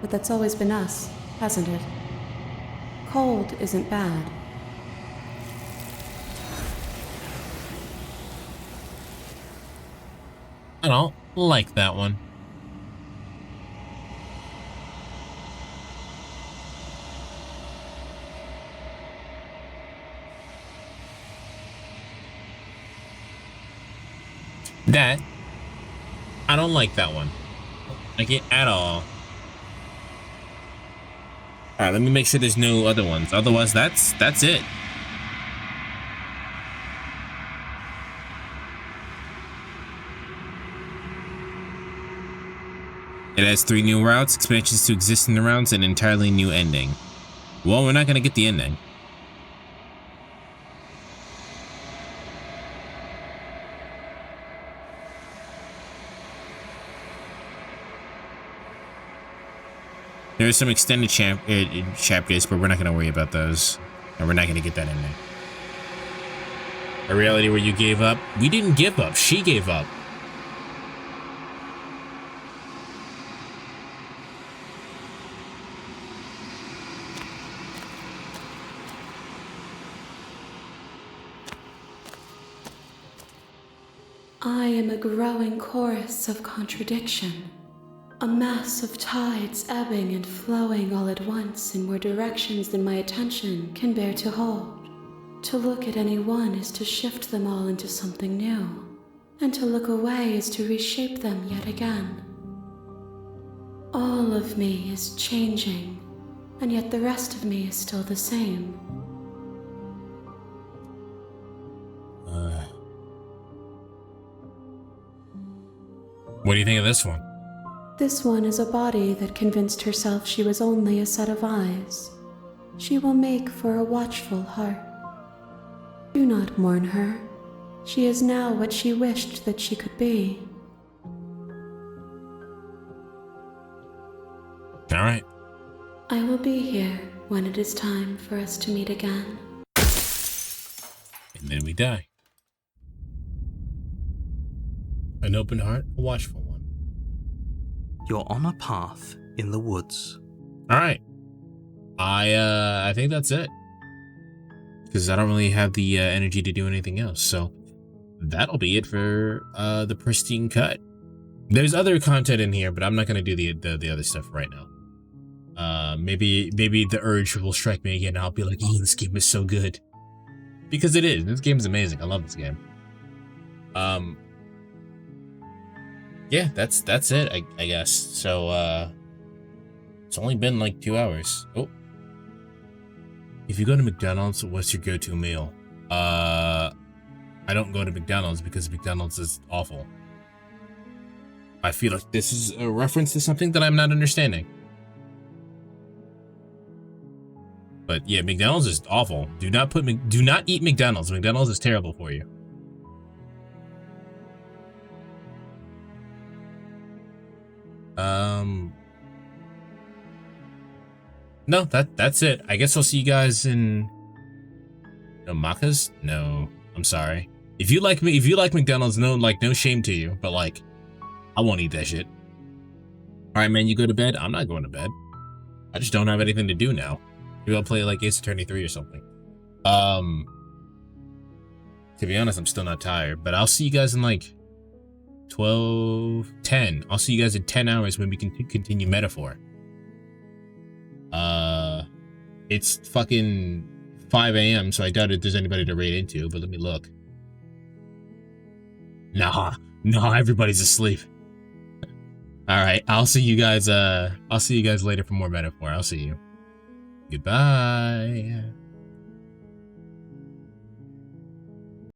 But that's always been us, hasn't it? Cold isn't bad. I don't like that one. I don't like that one. Like it at all. Alright, let me make sure there's no other ones. Otherwise, that's it. It has 3 new routes, expansions to existing routes, and an entirely new ending. Well, we're not gonna get the ending. There are some extended chapters, but we're not going to worry about those. And we're not going to get that in there. A reality where you gave up? We didn't give up. She gave up. I am a growing chorus of contradiction. A mass of tides ebbing and flowing all at once in more directions than my attention can bear to hold. To look at any one is to shift them all into something new, and to look away is to reshape them yet again. All of me is changing, and yet the rest of me is still the same. What do you think of this one? This one is a body that convinced herself she was only a set of eyes. She will make for a watchful heart. Do not mourn her. She is now what she wished that she could be. All right. I will be here when it is time for us to meet again. And then we die. An open heart, a watchful one. You're on a path in the woods. All right. I think that's it. Because I don't really have the energy to do anything else. So that'll be it for the Pristine cut. There's other content in here, but I'm not gonna do the other stuff right now. Maybe the urge will strike me again. And I'll be like, oh, this game is so good, because it is. This game is amazing. I love this game. Yeah, that's it. I guess. So it's only been like 2 hours. Oh, if you go to McDonald's, what's your go-to meal? I don't go to McDonald's because McDonald's is awful. I feel like this is a reference to something that I'm not understanding. But yeah, McDonald's is awful. Do not eat McDonald's. McDonald's is terrible for you. No, that's it. I guess I'll see you guys in Macca's? No, I'm sorry. If you like McDonald's, no shame to you, but like, I won't eat that shit. All right, man, you go to bed? I'm not going to bed. I just don't have anything to do now. Maybe I'll play like Ace Attorney 3 or something. To be honest, I'm still not tired, but I'll see you guys in like 10. I'll see you guys in 10 hours when we can continue Metaphor. It's fucking 5 a.m., so I doubt if there's anybody to raid into, but let me look. Nah, everybody's asleep. Alright, I'll see you guys later for more Metaphor. I'll see you. Goodbye.